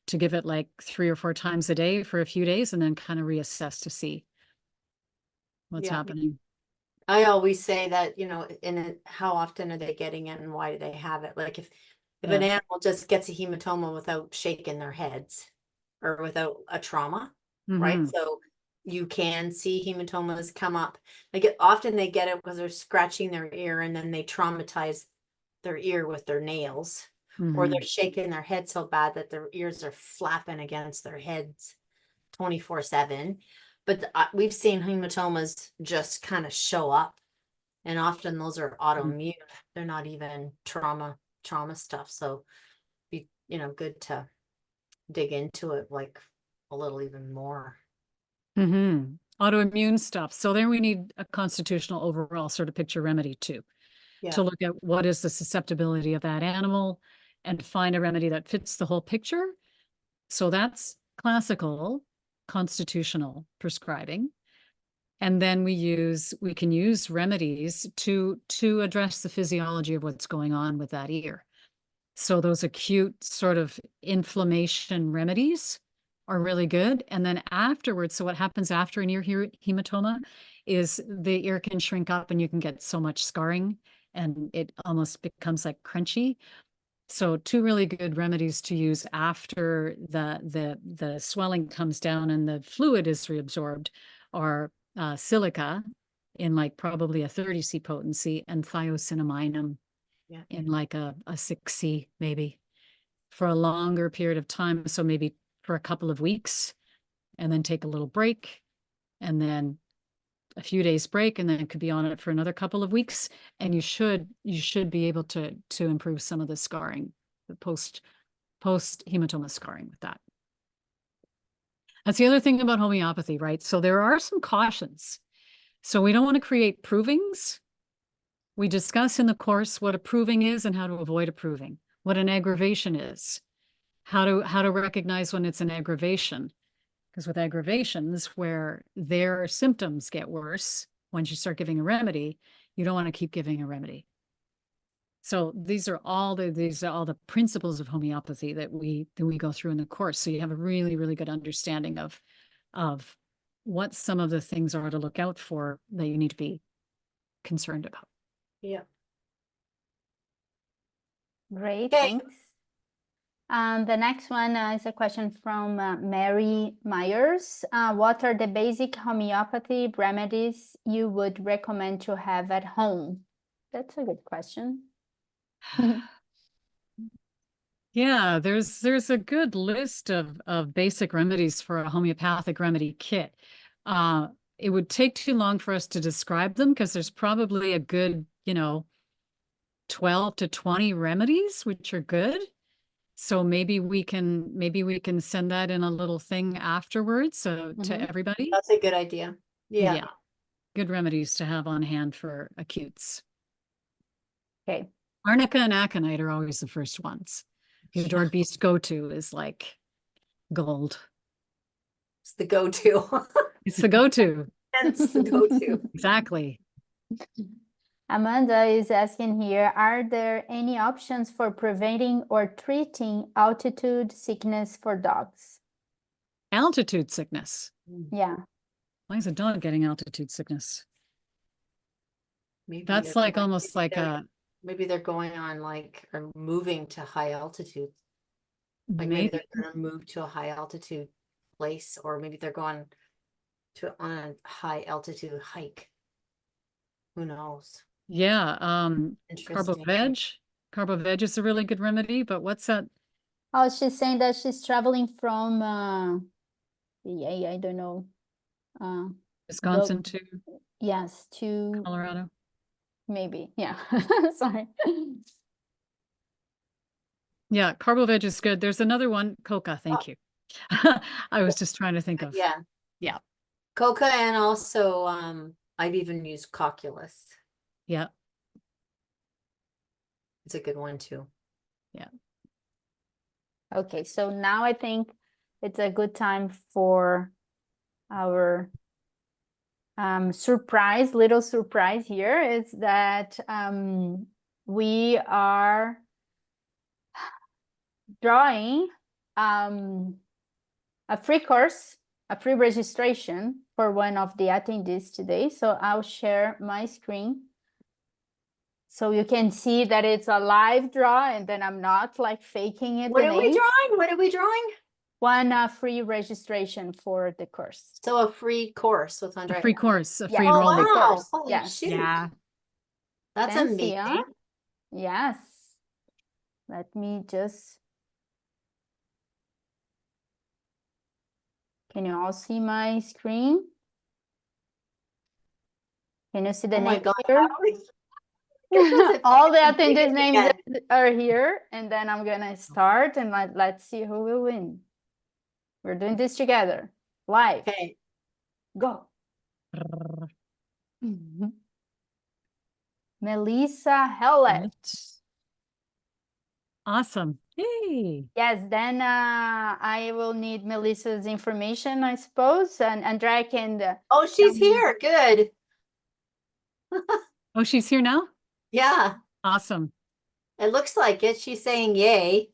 to give it like 3 or 4 times a day for a few days, and then kind of reassess to see what's Yeah. happening. I always say that, how often are they getting it and why do they have it? Like if an Yeah. animal just gets a hematoma without shaking their heads or without a trauma, right? Mhm. So you can see hematomas come up. Like often they get it because they're scratching their ear and then they traumatize their ear with their nails, or they're Mhm. shaking their head so bad that their ears are flapping against their heads 24/7. But we've seen hematomas just kind of show up, and often those are autoimmune. They're not even trauma stuff. So be good to dig into it like a little even more. Autoimmune stuff. So there we need a constitutional overall sort of picture remedy too, Yeah. to look at what is the susceptibility of that animal and find a remedy that fits the whole picture. So that's classical constitutional prescribing. And then we can use remedies to address the physiology of what's going on with that ear. So those acute sort of inflammation remedies are really good. And then afterwards, so what happens after an ear hematoma is the ear can shrink up and you can get so much scarring and it almost becomes like crunchy. So 2 really good remedies to use after the swelling comes down and the fluid is reabsorbed are silica in like probably a 30C potency, and thiocinaminum in like a 6C maybe, for a longer period of time. So maybe for a couple of weeks, and then take a little break, and then a few days break, and then it could be on it for another couple of weeks. And you should be able to improve some of the scarring, the post hematoma scarring with that. That's the other thing about homeopathy, right? So there are some cautions. So we don't want to create provings. We discuss in the course what a proving is and how to avoid a proving, what an aggravation is, how to recognize when it's an aggravation. Because with aggravations, where their symptoms get worse, once you start giving a remedy, you don't want to keep giving a remedy. So these are all the principles of homeopathy that we go through in the course. So you have a really, really good understanding of what some of the things are to look out for that you need to be concerned about. Yeah. Great, Okay. thanks. The next one is a question from Mary Myers. What are the basic homeopathy remedies you would recommend to have at home? That's a good question. Yeah, there's a good list of basic remedies for a homeopathic remedy kit. It would take too long for us to describe them because there's probably a good, 12 to 20 remedies, which are good. So maybe we can send that in a little thing afterwards, so to everybody. That's a good idea. Yeah. Yeah. Good remedies to have on hand for acutes. Okay. Arnica and aconite are always the first ones. The adored beast go-to is like gold. It's the go-to. It's the go-to. It's the go-to. Exactly. Amanda is asking here, are there any options for preventing or treating altitude sickness for dogs? Altitude sickness. Yeah. Why is a dog getting altitude sickness? Maybe That's they're like going- almost like a maybe they're going on like or moving to high altitude. Like maybe maybe. they're going to move to a high altitude place, or maybe they're going to on a high altitude hike. Who knows? Yeah. Interesting. Carbo veg is a really good remedy, but what's that? Oh, she's saying that she's traveling from, yeah, I don't know. Wisconsin to Yes, to Colorado. maybe. Yeah. Sorry. Yeah, carbo veg is good. There's another one, coca. Thank you. I was just trying to think of. Yeah. Yeah. Coca, and also I've even used cocculus. Yeah. It's a good one too. Yeah. Okay, so now I think it's a good time for our little surprise here is that we are drawing a free course, a free registration for one of the attendees today. So I'll share my screen so you can see that it's a live draw and then I'm not like faking it. What are we drawing? What are we drawing? One free registration for the course. So a free course with A Andrea. free course, a Yeah. free Oh, enrollment. wow. Wow. Holy Yes. shoot. Yeah. That's Fancy, amazing. huh? Yes. Let me just. Can you all see my screen? Can you see the Oh my name God. here? Goodness, All the it's attendees' names again. are here, and then I'm gonna start and let's see who will win. We're doing this together, live. Okay. Go. Melissa Hellett. Awesome. Yay. Yes, then I will need Melissa's information, I suppose, and Andrea can. Oh, she's me. here. Good. Oh, she's here now? Yeah. Awesome. It looks like it. She's saying yay.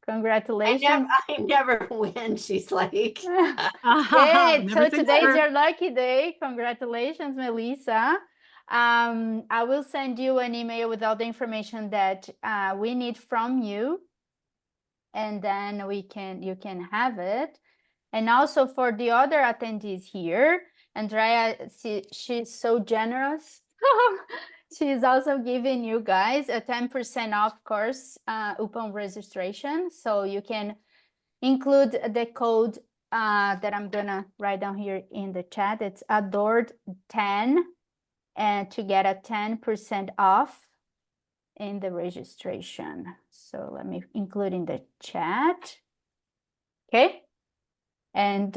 Congratulations. I never win, she's like. Yay, Never so say today's never. your lucky day. Congratulations, Melissa. I will send you an email with all the information that we need from you, and then you can have it. And also for the other attendees here, Andrea, she's so generous. She's also giving you guys a 10% off course upon registration. So you can include the code that I'm gonna write down here in the chat. It's adored10 and to get a 10% off in the registration. So let me include in the chat. Okay. And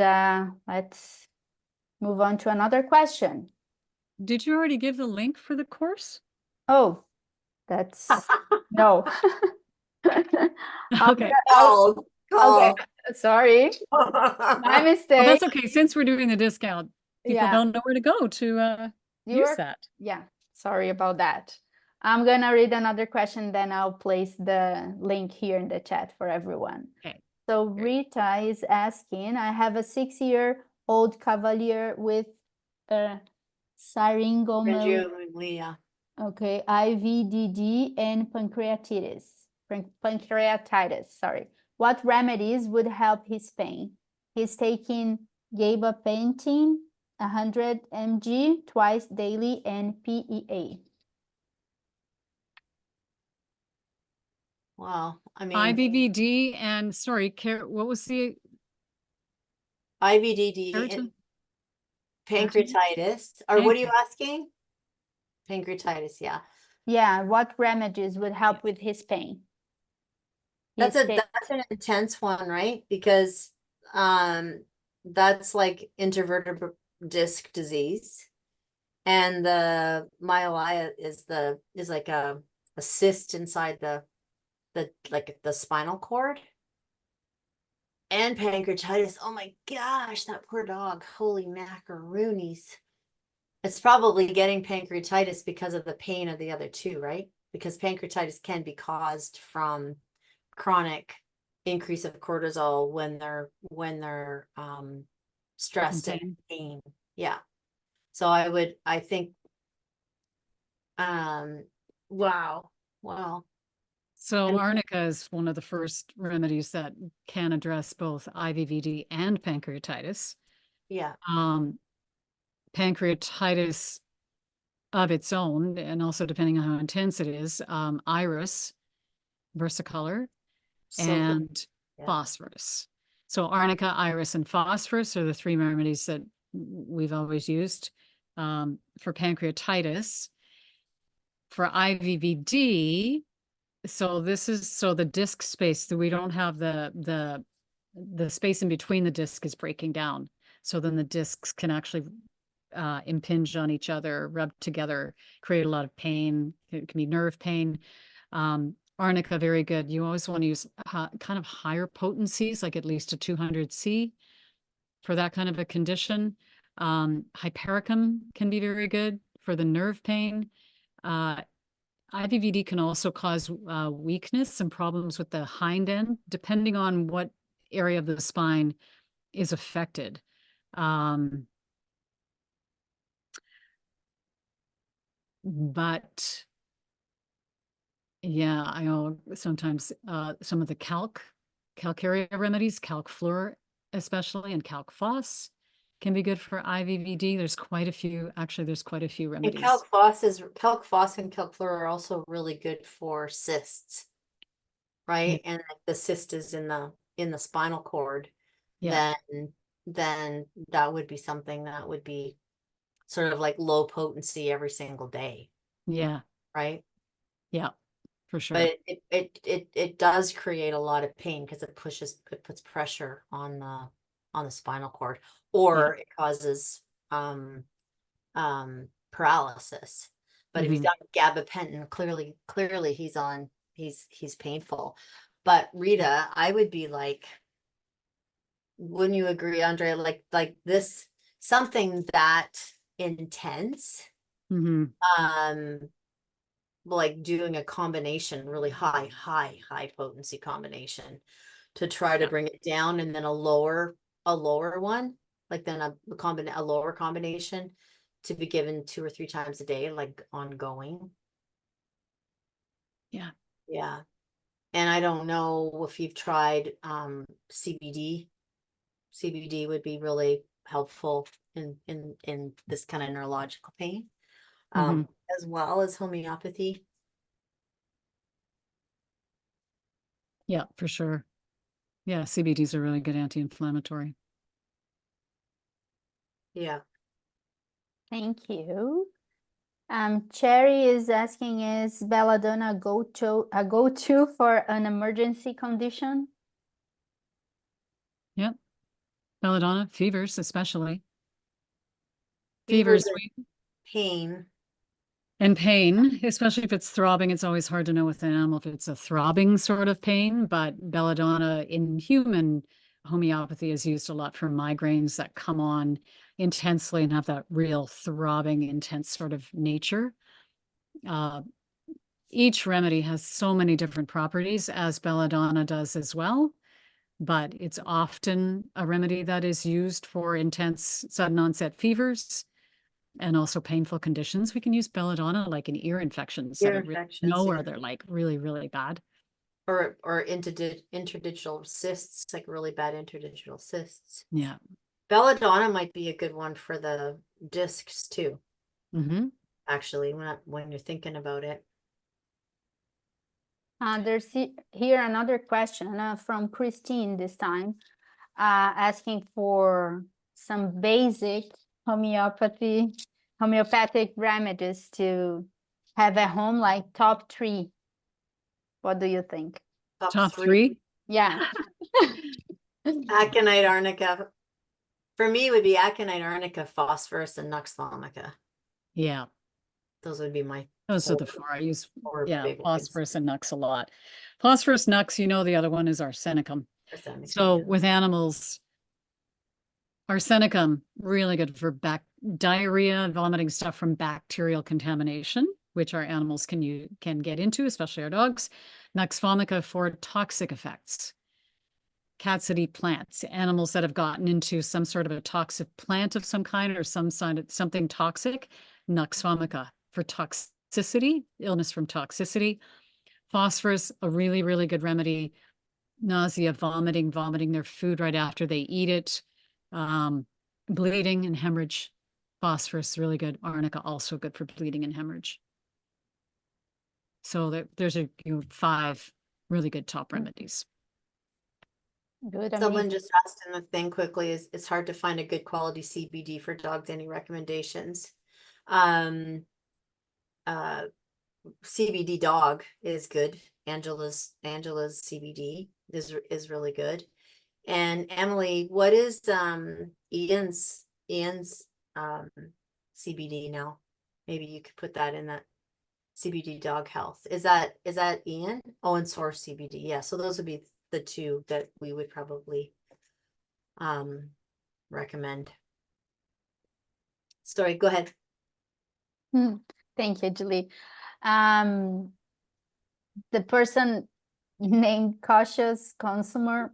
let's move on to another question. Did you already give the link for the course? Oh, that's no. Okay. Call. Sorry, my Well, mistake. that's okay. Since we're doing the discount, people Yeah, don't know where to go to use that. Yeah, sorry about that. I'm gonna read another question, then I'll place the link here in the chat for everyone. Okay. So Rita is asking, I have a 6-year-old cavalier with Leah. Okay, IBDD and pancreatitis. Sorry. What remedies would help his pain? He's taking gabapentin, 100 mg twice daily, and PEA. Wow. I mean, IBVD and sorry, what was the IBDD and pancreatitis. Or what are you asking? Pancreatitis, yeah. Yeah, what remedies would help with his pain? That's an intense one, right? Because that's like intervertebral disc disease, and the myelina is like a cyst inside the spinal cord. And pancreatitis. Oh my gosh, that poor dog. Holy macaroonies. It's probably getting pancreatitis because of the pain of the other two, right? Because pancreatitis can be caused from chronic increase of cortisol when they're stressed and in pain. Yeah. So I think wow. So arnica is one of the first remedies that can address both IBDD and pancreatitis. Yeah. Pancreatitis of its own, and also depending on how intense it is, iris, versicolor, and phosphorus. So arnica, iris, and phosphorus are the three remedies that we've always used for pancreatitis. For IBDD, so the disc space that we don't have the space in between the disc is breaking down. So then the discs can actually impinge on each other, rub together, create a lot of pain. It can be nerve pain. Arnica, very good. You always want to use kind of higher potencies, like at least a 200 C for that kind of a condition. Hypericum can be very good for the nerve pain. IBDD can also cause weakness and problems with the hind end, depending on what area of the spine is affected. But yeah, I know sometimes some of the calcarea remedies, calc fluor especially, and calc phos can be good for IBDD. There's quite a few, actually, there's quite a few And remedies. calc phos and calc fluor are also really good for cysts, right? Yeah. And if the cyst is in the spinal cord, Yeah. then that would be something that would be sort of like low potency every single day, Yeah. right? Yeah, for sure. But it does create a lot of pain because it puts pressure on the spinal cord, or it causes paralysis. But if he's got gabapentin, clearly he's painful. But Rita, I would be like, wouldn't you agree, Andrea? Like this, something that intense, like doing a combination, really high potency combination to try to bring it down, and then a lower one, like then a lower combination to be given 2 or 3 times a day, like ongoing. Yeah. Yeah. And I don't know if you've tried CBD. CBD would be really helpful in this kind of neurological pain, as well as homeopathy. Yeah, for sure. Yeah, CBD is a really good anti-inflammatory. Yeah. Thank you. Cherry is asking, is Belladonna a go-to for an emergency condition? Yep. Belladonna, fevers especially. Fevers, Fevers pain. and pain, especially if it's throbbing. It's always hard to know with an animal if it's a throbbing sort of pain, but belladonna in human homeopathy is used a lot for migraines that come on intensely and have that real throbbing, intense sort of nature. Each remedy has so many different properties, as belladonna does as well, but it's often a remedy that is used for intense sudden onset fevers and also painful conditions. We can use belladonna like in ear infections that are where they're like really, really bad. Or interdigital cysts, like really bad interdigital cysts. Yeah. Belladonna might be a good one for the discs too. Actually, when you're thinking about it. There's here another question from Christine this time, asking for some basic homeopathic remedies to have at home, like top 3. What do you think? Top 3? Yeah. Aconite, arnica. For me, it would be aconite, arnica, phosphorus, and nux vomica. Yeah. Those would be my. Those are the 4 I use. Yeah, phosphorus ones. and nux a lot. Phosphorus, nux, the other one is arsenicum. So with animals, Arsenicum, really good for diarrhea, vomiting stuff from bacterial contamination, which our animals can get into, especially our dogs. Nux vomica for toxic effects. Cats that eat plants, animals that have gotten into some sort of a toxic plant of some kind or something toxic. Nux vomica for toxicity, illness from toxicity. Phosphorus, a really, really good remedy. Nausea, vomiting their food right after they eat it. Bleeding and hemorrhage. Phosphorus, really good. Arnica, also good for bleeding and hemorrhage. So there's 5 really good top remedies. Good. Someone just asked in the thing quickly, it's hard to find a good quality CBD for dogs. Any recommendations? CBD dog is good. Angela's CBD is really good. And Emily, what is Ian's CBD now? Maybe you could put that in that CBD dog health. Is that Ian? Oh, and Source CBD. Yeah, so those would be the 2 that we would probably recommend. Sorry, go ahead. Thank you, Julie. The person named Cautious Consumer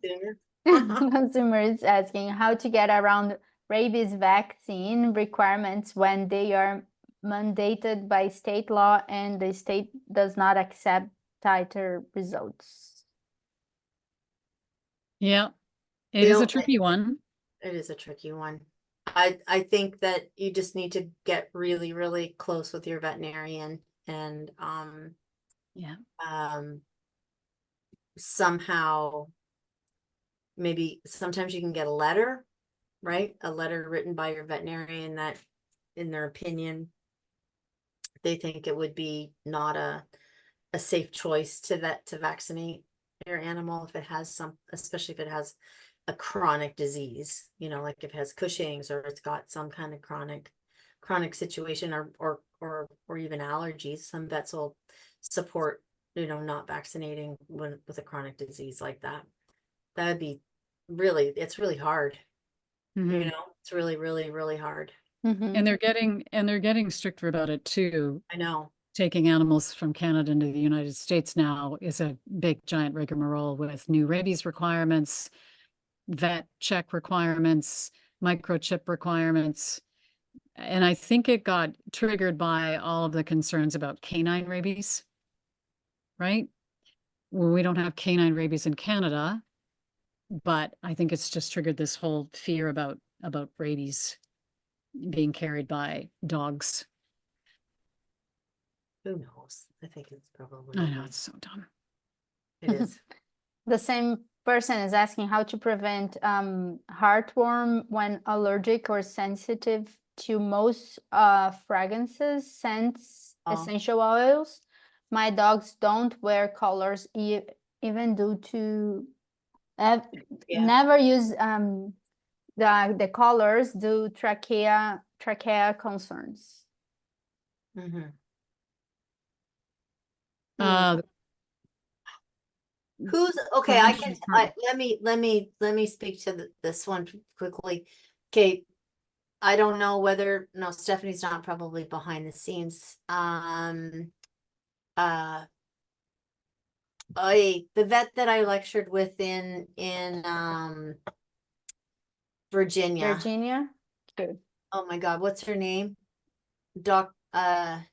Consumer is asking how to get around rabies vaccine requirements when they are mandated by state law and the state does not accept titer results. Yeah, it is a tricky one. It is a tricky one. I think that you just need to get really, really close with your veterinarian and somehow maybe sometimes you can get a letter, right? A letter written by your veterinarian that in their opinion they think it would be not a safe choice to vaccinate your animal if it has especially if it has a chronic disease, like if it has Cushing's or it's got some kind of chronic situation or even allergies. Some vets will support, not vaccinating with a chronic disease like that. That would be it's really hard. It's really, really, really hard. And they're getting stricter about it too. I know. Taking animals from Canada into the United States now is a big giant rigmarole with new rabies requirements, vet check requirements, microchip requirements. And I think it got triggered by all of the concerns about canine rabies, right? Well, we don't have canine rabies in Canada, but I think it's just triggered this whole fear about rabies being carried by dogs. Who knows? I think it's probably. I know, it's so dumb. It is. The same person is asking how to prevent heartworm when allergic or sensitive to most fragrances, scents, essential oils. My dogs don't wear collars even due to never use the collars due trachea concerns. Who's okay? Let me speak to this one quickly. Okay, I don't know whether Stephanie's not probably behind the scenes. The vet that I lectured with in Virginia. Good. Oh my God, what's her name? I'm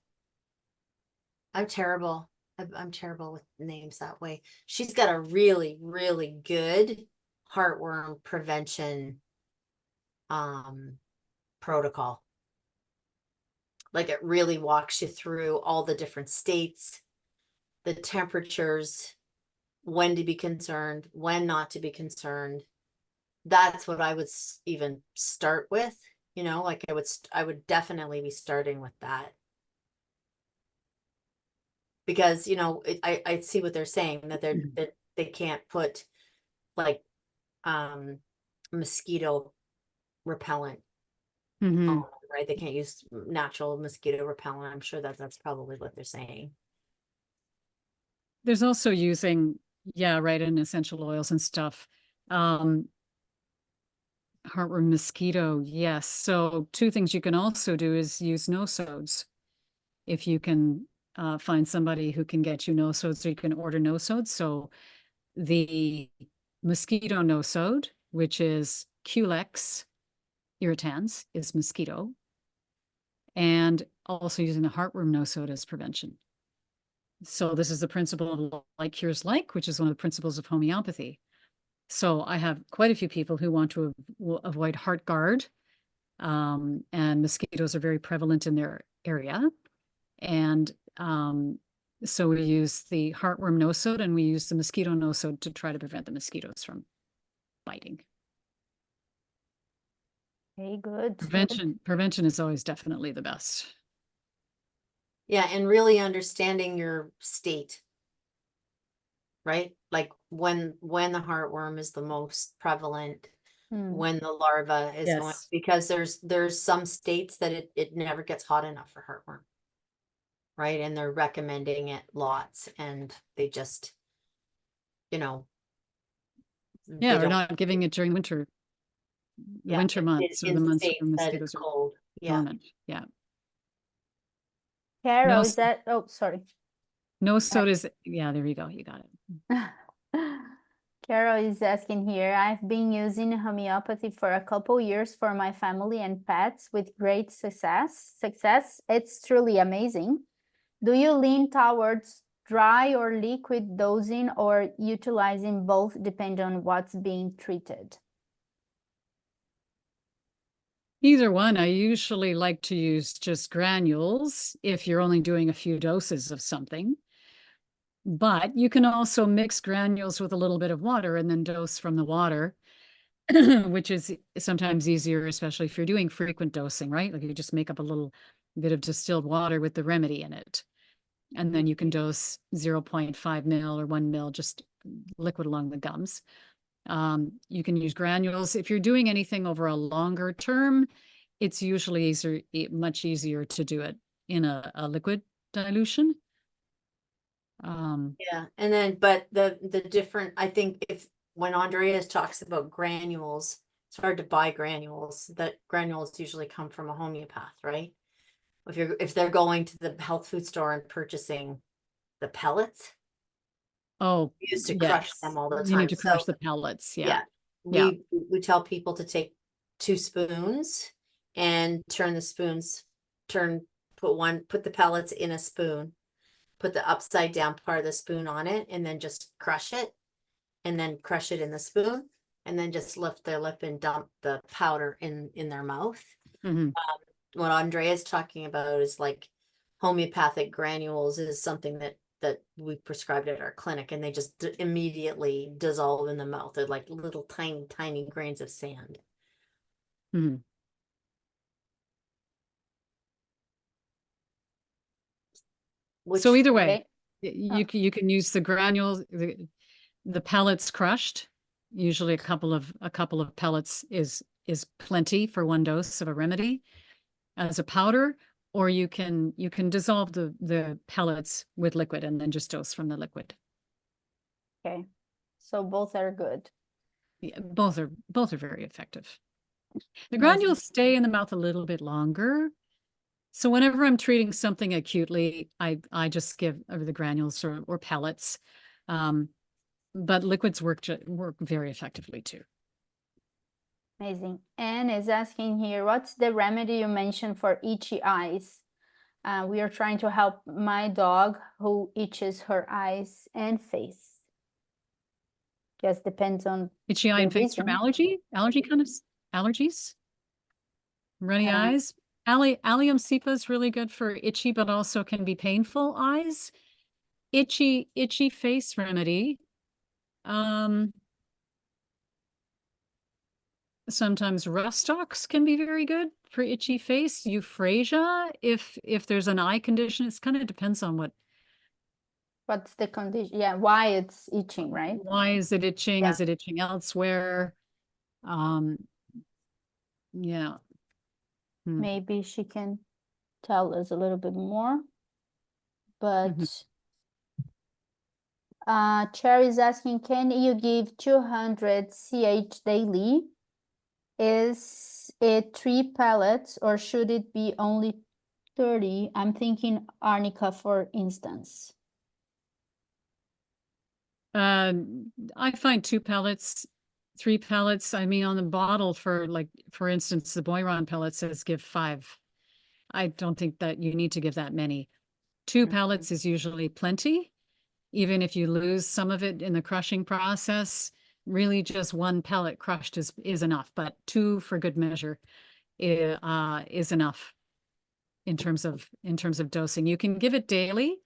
terrible. I'm terrible with names that way. She's got a really, really good heartworm prevention protocol. Like it really walks you through all the different states, the temperatures, when to be concerned, when not to be concerned. That's what I would even start with, like I would definitely be starting with that. Because I see what they're saying, that they can't put like mosquito repellent on, right? They can't use natural mosquito repellent. I'm sure that's probably what they're saying. There's also using, in essential oils and stuff. Heartworm mosquito, yes. So two things you can also do is use nosodes. If you can find somebody who can get you nosodes, or you can order nosodes. So the mosquito nosode, which is Culex irritans, is mosquito. And also using the heartworm nosode as prevention. So this is the principle of like cures like, which is one of the principles of homeopathy. So I have quite a few people who want to avoid heart guard, and mosquitoes are very prevalent in their area. And so we use the heartworm nosode and we use the mosquito nosode to try to prevent the mosquitoes from biting. Okay, good. Prevention is always definitely the best. Yeah, and really understanding your state, right? Like when the heartworm is the most prevalent, Mm. when the larva is going, Yes. because there's some states that it never gets hot enough for heartworm, right? And they're recommending it lots, and they just, you know, Yeah, they we're don't. not giving it during winter, the Yeah, winter months, or the in months states when that mosquitoes it's are cold. Yeah. dormant. Yeah. Carol, No, is that, oh, sorry. nosode is, yeah, there you go. You got it. Carol is asking here, I've been using homeopathy for a couple years for my family and pets with great success. It's truly amazing. Do you lean towards dry or liquid dosing, or utilizing both depending on what's being treated? Either one. I usually like to use just granules if you're only doing a few doses of something. But you can also mix granules with a little bit of water and then dose from the water, which is sometimes easier, especially if you're doing frequent dosing, right? Like you just make up a little bit of distilled water with the remedy in it. And then you can dose 0.5 ml or 1 ml, just liquid along the gums. You can use granules. If you're doing anything over a longer term, it's usually much easier to do it in a liquid dilution. Yeah, and then, but the different, I think if, when Andrea talks about granules, it's hard to buy granules. That granules usually come from a homeopath, right? If they're going to the health food store and purchasing the pellets, Oh, we used to crush yes. them all the You need time. to crush So the pellets. yeah, Yeah. we tell people to take 2 spoons and turn the spoons, put the pellets in a spoon, put the upside down part of the spoon on it, and then just crush it, and then crush it in the spoon, and then just lift their lip and dump the powder in their mouth. Mhm. What Andrea's talking about is like homeopathic granules is something that we prescribed at our clinic, and they just immediately dissolve in the mouth. They're like little tiny grains of sand. Mhm. So either way, Okay. you can use the granules, the pellets crushed. Usually a couple of pellets is plenty for 1 dose of a remedy as a powder, or you can dissolve the pellets with liquid and then just dose from the liquid. Okay, so both are good. Yeah, both are very effective. The Amazing. granules stay in the mouth a little bit longer. So whenever I'm treating something acutely, I just give the granules or pellets. But liquids work very effectively too. Amazing. Anne is asking here, what's the remedy you mentioned for itchy eyes? We are trying to help my dog who itches her eyes and face. Just depends on Itchy eye the and face from reason. allergy kind of allergies. Runny eyes. Allium cepa is really good for itchy, but also can be painful eyes. Itchy face remedy. Sometimes rustox can be very good for itchy face. Euphrasia, if there's an eye condition, it kind of depends on What's the condition? Yeah, why it's itching, right? why is it itching? Yeah. Is it itching elsewhere? Yeah. Maybe she can tell us a little bit more. But Cherry is asking, can you give 200 CH daily? Is it 3 pellets or should it be only 30? I'm thinking arnica, for instance. I find 2 pellets, 3 pellets. I mean, on the bottle for like, for instance, the Boiron pellet says give 5. I don't think that you need to give that many. 2 pellets is usually plenty. Even if you lose some of it in the crushing process, really just 1 pellet crushed is enough, but 2 for good measure is enough in terms of dosing. You can give it daily,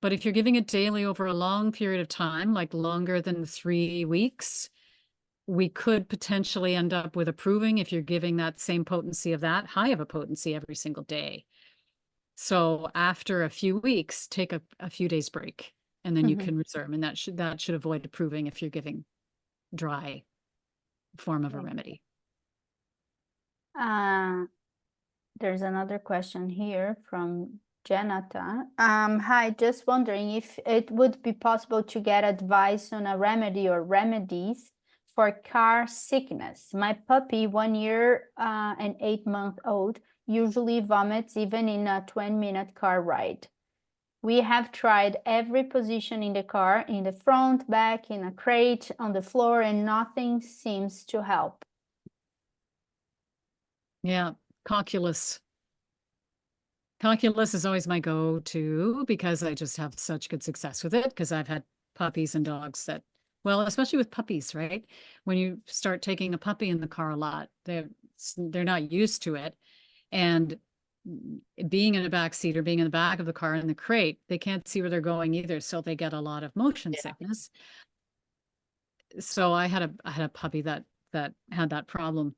but if you're giving it daily over a long period of time, like longer than 3 weeks, we could potentially end up with approving if you're giving that same potency of that high of a potency every single day. So after a few weeks, take a few days break, and then you can resume, and that should avoid approving if you're giving dry form of a remedy. There's another question here from Janata. Hi, just wondering if it would be possible to get advice on a remedy or remedies for car sickness. My puppy, 1 year and 8-month-old, usually vomits even in a 20-minute car ride. We have tried every position in the car, in the front, back, in a crate, on the floor, and nothing seems to help. Yeah, calculus. Calculus is always my go-to because I just have such good success with it, because I've had puppies and dogs that, well, especially with puppies, right? When you start taking a puppy in the car a lot, they're not used to it. And being in a back seat or being in the back of the car in the crate, they can't see where they're going either. So they get a lot of motion sickness. So I had a puppy that had that problem.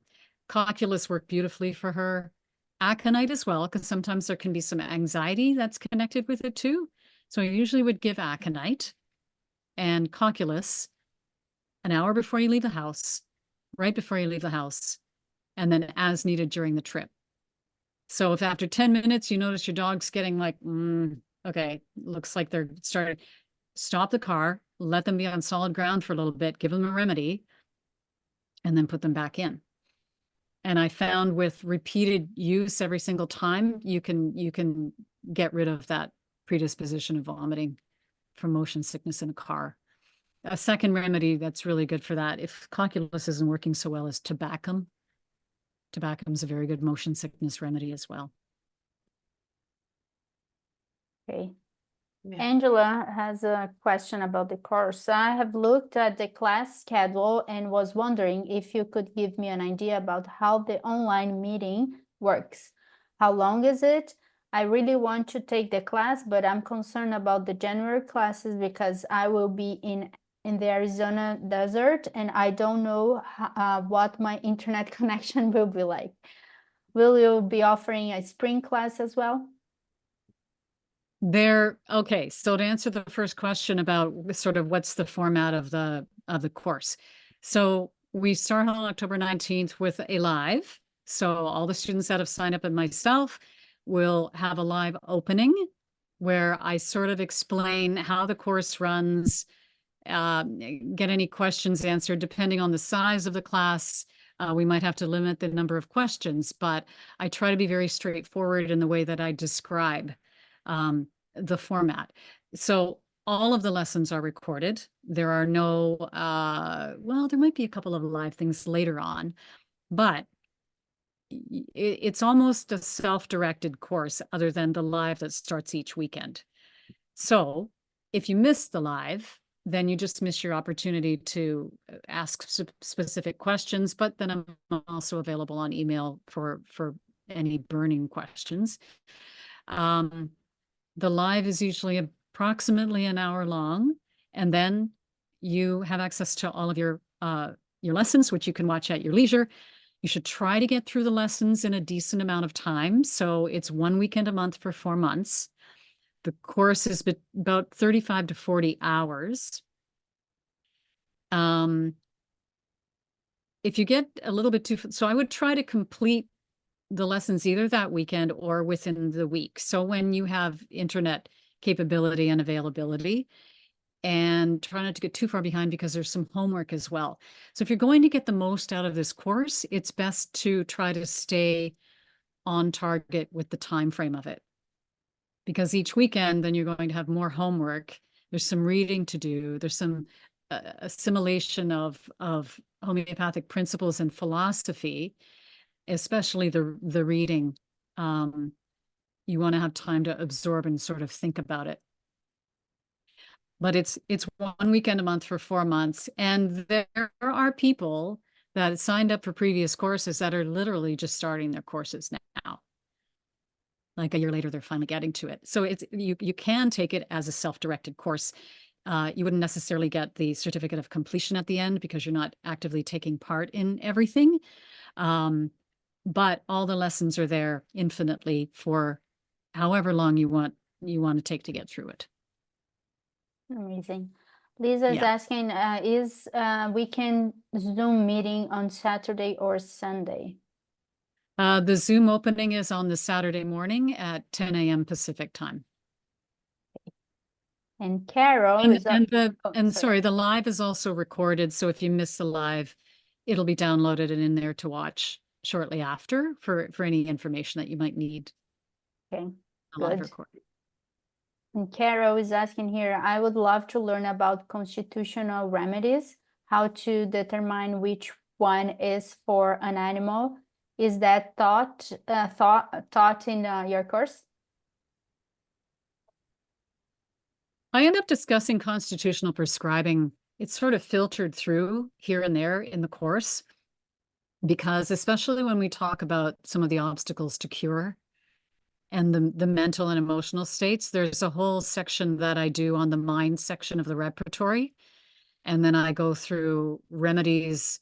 Calculus worked beautifully for her. Aconite as well, because sometimes there can be some anxiety that's connected with it too. So I usually would give aconite and calculus an hour before you leave the house, right before you leave the house, and then as needed during the trip. So if after 10 minutes you notice your dog's getting like, okay, looks like they're starting, stop the car, let them be on solid ground for a little bit, give them a remedy, and then put them back in. And I found with repeated use every single time, you can get rid of that predisposition of vomiting from motion sickness in a car. A second remedy that's really good for that, if calculus isn't working so well, is tobacum. Tobacum is a very good motion sickness remedy as well. Okay. Yeah. Angela has a question about the course. I have looked at the class schedule and was wondering if you could give me an idea about how the online meeting works. How long is it? I really want to take the class, but I'm concerned about the January classes because I will be in the Arizona desert and I don't know what my internet connection will be like. Will you be offering a spring class as well? Okay, so to answer the first question about sort of what's the format of the course. So we start on October 19th with a live. So all the students that have signed up and myself will have a live opening where I sort of explain how the course runs, get any questions answered. Depending on the size of the class, we might have to limit the number of questions, but I try to be very straightforward in the way that I describe the format. So all of the lessons are recorded. There are no, well, there might be a couple of live things later on, but it's almost a self-directed course other than the live that starts each weekend. So if you miss the live, then you just miss your opportunity to ask specific questions, but then I'm also available on email for any burning questions. The live is usually approximately an hour long, and then you have access to all of your lessons, which you can watch at your leisure. You should try to get through the lessons in a decent amount of time. So it's 1 weekend a month for 4 months. The course is about 35 to 40 hours. If you get a little bit too, so I would try to complete the lessons either that weekend or within the week. So when you have internet capability and availability, and try not to get too far behind because there's some homework as well. So if you're going to get the most out of this course, it's best to try to stay on target with the time frame of it. Because each weekend, then you're going to have more homework. There's some reading to do. There's some assimilation of homeopathic principles and philosophy, especially the reading. You want to have time to absorb and sort of think about it. But it's 1 weekend a month for 4 months. And there are people that signed up for previous courses that are literally just starting their courses now. Like a year later, they're finally getting to it. So it's you can take it as a self-directed course. You wouldn't necessarily get the certificate of completion at the end because you're not actively taking part in everything. But all the lessons are there infinitely for however long you want to take to get through it. Amazing. Lisa is asking, is weekend Zoom meeting on Saturday or Sunday? The Zoom opening is on the Saturday morning at 10 a.m. Pacific time. And Carol sorry, the live is also recorded. So if you miss the live, it'll be downloaded and in there to watch shortly after for any information that you might need. Okay, live recording. And Carol is asking here, I would love to learn about constitutional remedies, how to determine which one is for an animal. Is that taught in your course? I end up discussing constitutional prescribing. It's sort of filtered through here and there in the course, because especially when we talk about some of the obstacles to cure and the mental and emotional states, there's a whole section that I do on the mind section of the repertory. And then I go through remedies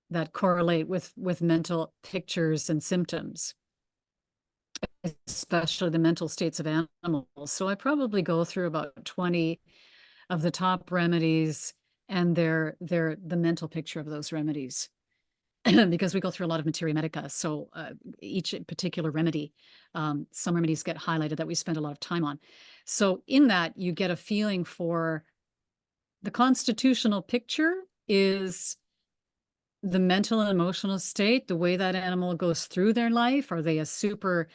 that correlate with mental pictures and symptoms, especially the mental states of animals. So I probably go through about 20 of the top remedies and the mental picture of those remedies. Because we go through a lot of materia medica. So each particular remedy, some remedies get highlighted that we spend a lot of time on. So in that, you get a feeling for the constitutional picture is the mental and emotional state, the way that animal goes through their life. Are they a super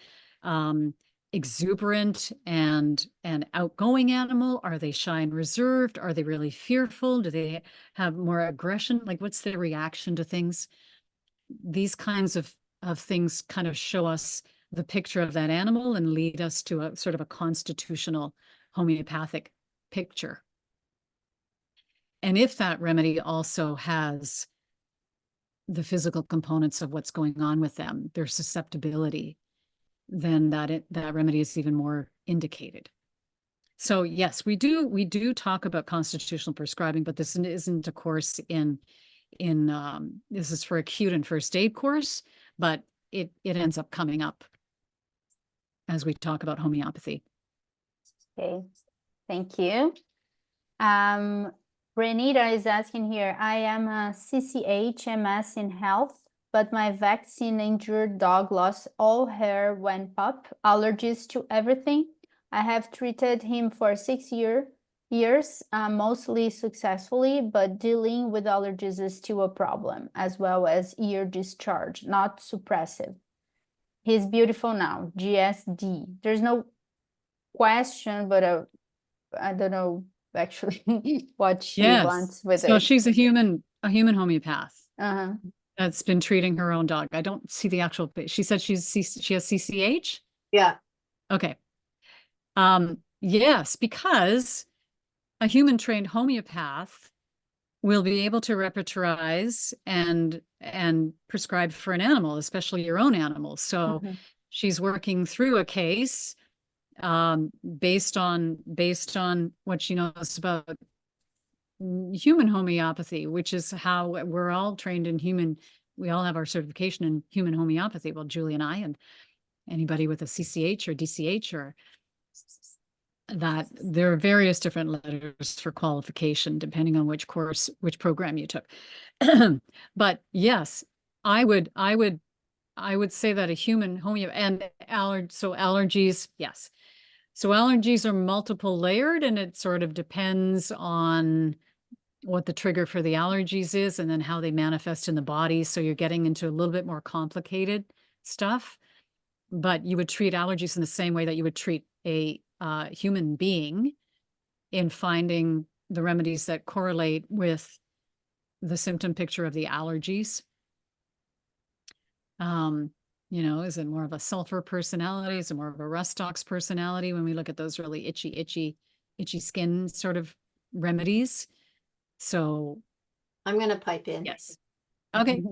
exuberant and outgoing animal? Are they shy and reserved? Are they really fearful? Do they have more aggression? Like, what's their reaction to things? These kinds of things kind of show us the picture of that animal and lead us to a sort of a constitutional homeopathic picture. And if that remedy also has the physical components of what's going on with them, their susceptibility, then that remedy is even more indicated. So yes, we do talk about constitutional prescribing, but this isn't a course in this is for acute and first aid course, but it ends up coming up as we talk about homeopathy. Okay, thank you. Renita is asking here, I am a CCH MS in health, but my vaccine-injured dog lost all hair when pup, allergies to everything. I have treated him for 6 years, mostly successfully, but dealing with allergies is still a problem, as well as ear discharge, not suppressive. He's beautiful now, GSD. There's no question, but I don't know actually what she wants with it. So she's a human homeopath that's been treating her own dog. I don't see the actual, she said she has CCH? Yeah. Okay. Yes, because a human trained homeopath will be able to repertorize and prescribe for an animal, especially your own animal. So she's working through a case based on what she knows about human homeopathy, which is how we're all trained in human. We all have our certification in human homeopathy. Well, Julie and I, and anybody with a CCH or DCH or that, there are various different letters for qualification depending on which course, which program you took. But yes, I would say that a human homeopath and allergies, yes. So allergies are multiple layered, and it sort of depends on what the trigger for the allergies is and then how they manifest in the body. So you're getting into a little bit more complicated stuff, but you would treat allergies in the same way that you would treat a human being, in finding the remedies that correlate with the symptom picture of the allergies. You know, is it more of a sulfur personality? Is it more of a rustox personality when we look at those really itchy skin sort of remedies? So I'm going to pipe in. yes. Okay.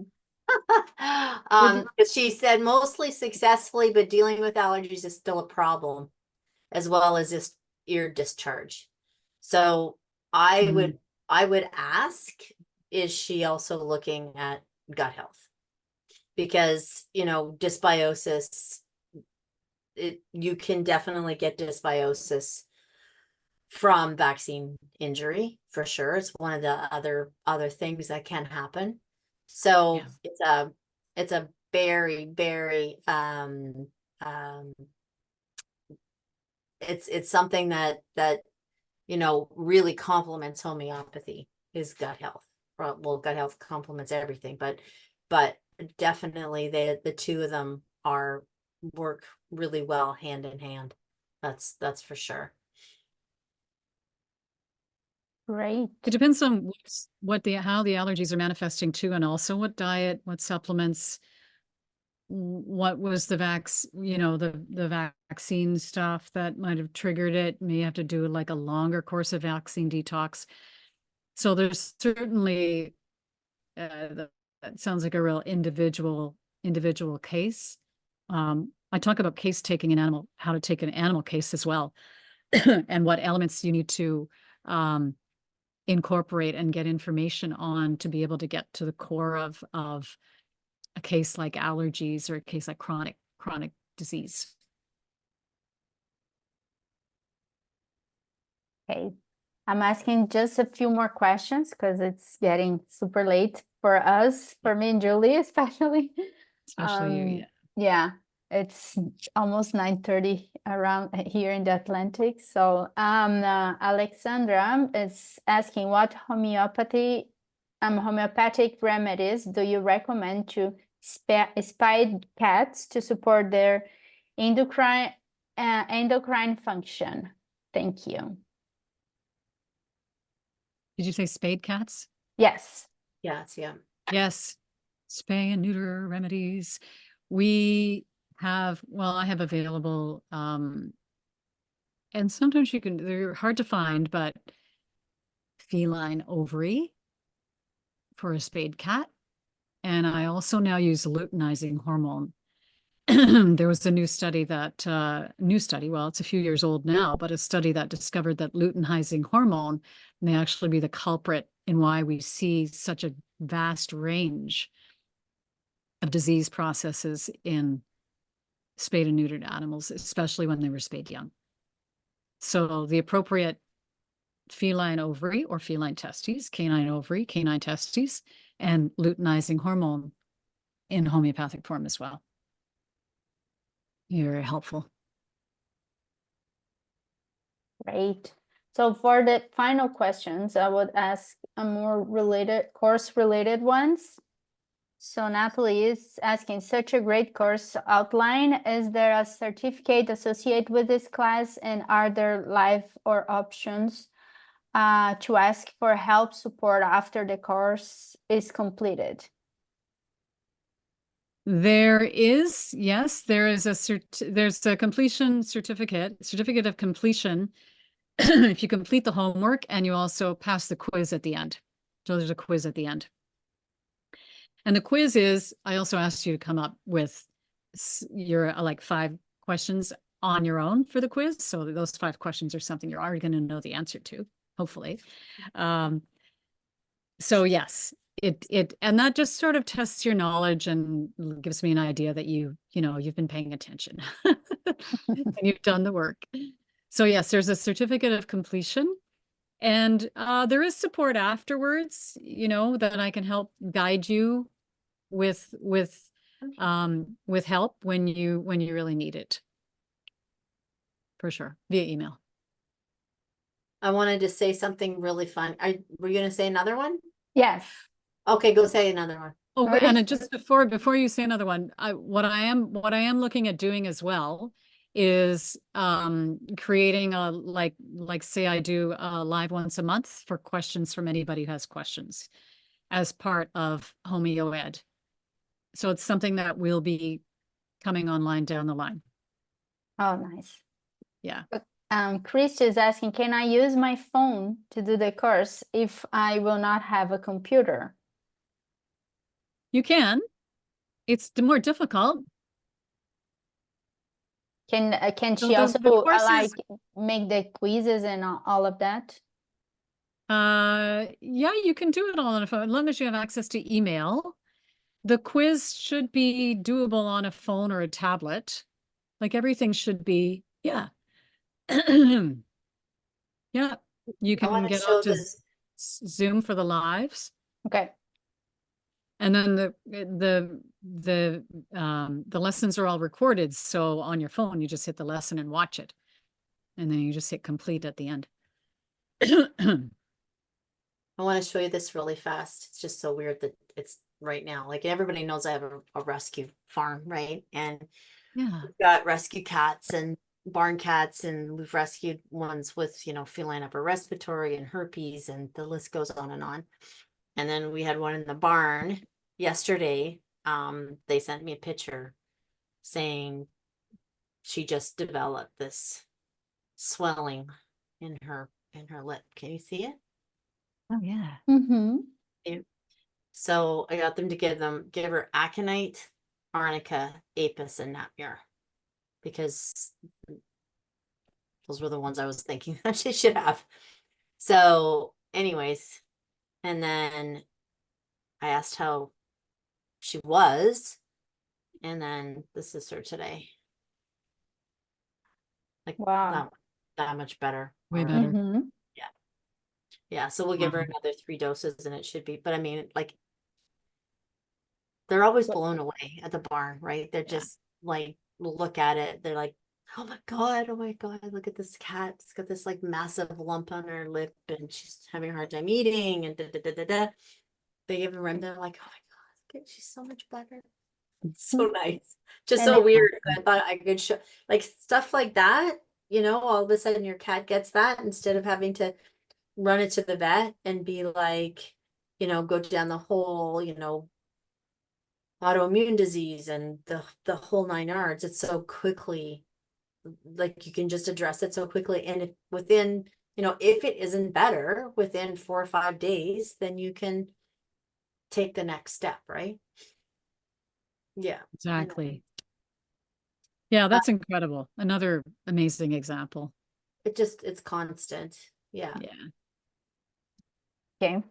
Because she said mostly successfully, but dealing with allergies is still a problem, as well as this ear discharge. So I would ask, is she also looking at gut health? Because, you know, dysbiosis, you can definitely get dysbiosis from vaccine injury, for sure. It's one of the other things that can happen. So Yeah. it's a very, very it's something that you know really complements homeopathy, is gut health. Well, gut health complements everything, but definitely the two of them work really well hand in hand. That's for sure. Great. It depends on how the allergies are manifesting too, and also what diet, what supplements, what was the the vaccine stuff that might have triggered it. May have to do like a longer course of vaccine detox. So there's certainly that sounds like a real individual case. I talk about case taking how to take an animal case as well, and what elements you need to incorporate and get information on to be able to get to the core of a case like allergies or a case like chronic disease. Okay. I'm asking just a few more questions because it's getting super late for us, for me and Julie especially. Especially you, yeah. Yeah, it's almost 9:30 around here in the Atlantic. So Alexandra is asking, what homeopathic remedies do you recommend to spayed cats to support their endocrine function? Thank you. Did you say spayed cats? Yes. Yes, yeah. Yes. Spay and neuter remedies. We have, I have available, and sometimes they're hard to find, but feline ovary for a spayed cat. And I also now use luteinizing hormone. There was a new study well, it's a few years old now, but a study that discovered that luteinizing hormone may actually be the culprit in why we see such a vast range of disease processes in spayed and neutered animals, especially when they were spayed young. So the appropriate feline ovary or feline testes, canine ovary, canine testes, and luteinizing hormone in homeopathic form as well. Very helpful. Great. So for the final questions, I would ask a more course-related ones. So Natalie is asking, such a great course outline. Is there a certificate associated with this class, and are there live or options to ask for help support after the course is completed? There is, yes, there is there's a completion certificate of completion if you complete the homework and you also pass the quiz at the end. So there's a quiz at the end. And the quiz is, I also asked you to come up with your like 5 questions on your own for the quiz. So those 5 questions are something you're already going to know the answer to, hopefully. So yes, and that just sort of tests your knowledge and gives me an idea that you've been paying attention and you've done the work. So yes, there's a certificate of completion, and there is support afterwards, that I can help guide you with help when you really need it. for sure, via email. I wanted to say something really fun. Were you gonna say another one? Yes. Okay, go say another one. Oh, Ready? and just before you say another one, what I am looking at doing as well is creating a like say I do a live once a month for questions from anybody who has questions as part of Homeo Ed. So it's something that will be coming online down the line. Oh, nice. Yeah. Chris is asking, can I use my phone to do the course if I will not have a computer? You can. It's more difficult. Can So she also the course like is, make the quizzes and all of that? yeah, you can do it all on a phone, as long as you have access to email. The quiz should be doable on a phone or a tablet. Like everything should be, yeah. Yeah, you I can want to get show onto this. Zoom for the lives. Okay. And then the lessons are all recorded. So on your phone, you just hit the lesson and watch it. And then you just hit complete at the end. I want to show you this really fast. It's just so weird that it's right now. Like everybody knows I have a rescue farm, right? And Yeah. we've got rescue cats and barn cats, and we've rescued ones with, you know, feline upper respiratory and herpes, and the list goes on and on. And then we had one in the barn yesterday. They sent me a picture saying she just developed this swelling in her lip. Can you see it? Oh, yeah. Mm-hmm. So I got them to give her aconite, arnica, apis, and napmure, because those were the ones I was thinking that she should have. So anyways, and then I asked how she was, and then this is her today. Like Wow. that much better. Way already. better. Mm-hmm. Yeah, so we'll give her Wow. another 3 doses, and it should be, but I mean, like, they're always But- blown away at the barn, right? They're Yeah. just like, look at it. They're like, oh my God, look at this cat. It's got this like massive lump on her lip, and she's having a hard time eating, and da da da da da. They give her, and they're like, oh my God, she's so much better. It's so nice. Just And so it- weird. I thought I could show like stuff like that, you know, all of a sudden your cat gets that instead of having to run it to the vet and be like, you know, go down the whole, you know, autoimmune disease and the whole 9 yards. It's so quickly, like, you can just address it so quickly, and if within, you know, if it isn't better within 4 or 5 days, then you can take the next step, right? Yeah, Exactly. Yeah, that's incredible. Another amazing example. it's constant. Yeah. Yeah. Okay.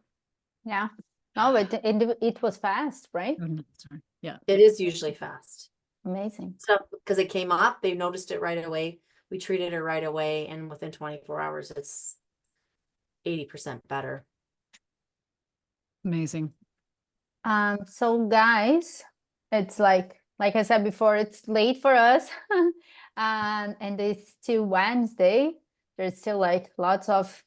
Yeah. No, it was fast, right? Oh, no, sorry. Yeah. It is usually fast. Amazing. So because it came up, they noticed it right away. We treated her right away, and within 24 hours, it's 80% better. Amazing. So guys, it's like I said before, it's late for us. And it's still Wednesday. There's still like lots of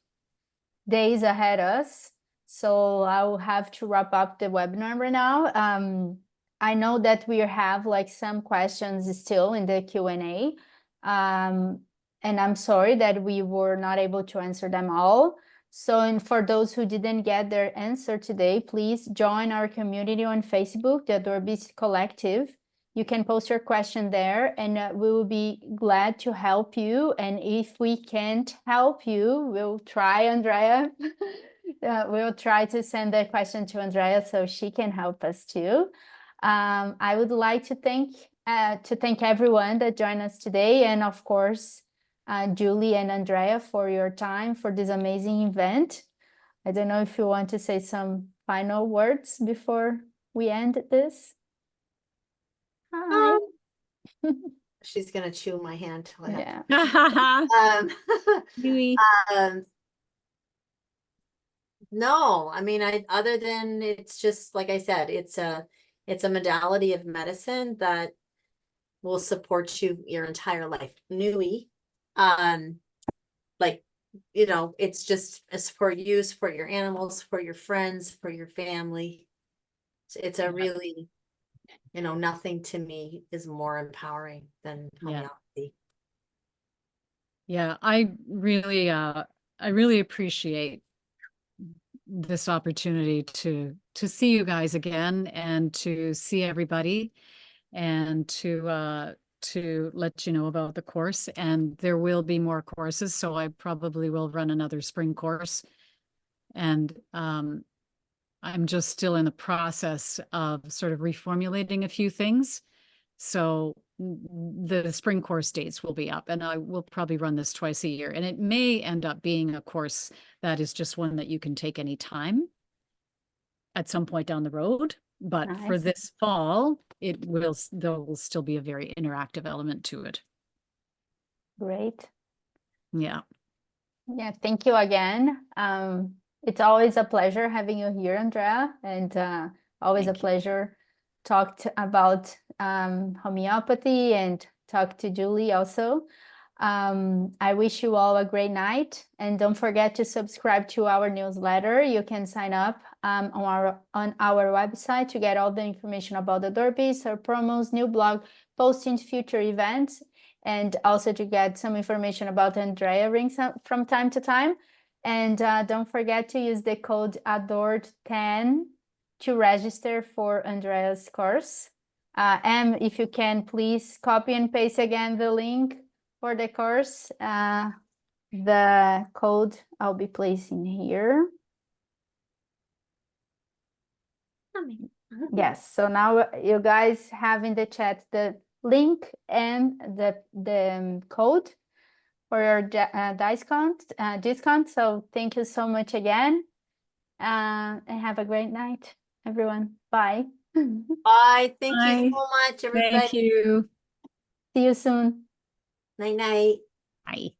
days ahead of us. So I'll have to wrap up the webinar right now. I know that we have like some questions still in the Q&A. And I'm sorry that we were not able to answer them all. So, and for those who didn't get their answer today, please join our community on Facebook, the Adorbis Collective. You can post your question there, and we will be glad to help you. And if we can't help you, we'll try, Andrea. We'll try to send the question to Andrea so she can help us too. I would like to thank everyone that joined us today, and of course, Julie and Andrea, for your time for this amazing event. I don't know if you want to say some final words before we end this. Hi. She's gonna chew my hand. Yeah. Um, Louis. no, I mean, other than it's just like I said, it's a modality of medicine that will support you your entire life. NUI, Like, you know, it's just support you, support your animals, support your friends, support your family. It's a really, you know, nothing to me is more empowering than homeopathy. Yeah, I really appreciate this opportunity to see you guys again and to see everybody and to let you know about the course. And there will be more courses, so I probably will run another spring course. And I'm just still in the process of sort of reformulating a few things. So the spring course dates will be up, and I will probably run this twice a year. And it may end up being a course that is just one that you can take anytime at some point down the road. But for Nice. this fall, there will still be a very interactive element to it. Great. Yeah. Yeah, thank you again. It's always a pleasure having you here, Andrea, and always Thank a you. pleasure talk about homeopathy and talk to Julie also. I wish you all a great night, and don't forget to subscribe to our newsletter. You can sign up on our website to get all the information about the derbies, our promos, new blog postings, future events, and also to get some information about Andrea Ring from time to time. And don't forget to use the code ADORED10 to register for Andrea's course. And if you can, please copy and paste again the link for the course. The code I'll be placing here. Yes, so now you guys have in the chat the link and the code for your discount. So thank you so much again, and have a great night, everyone. Bye. Bye. Thank you Bye. so much, everybody. Thank you. See you soon. Night night. Bye.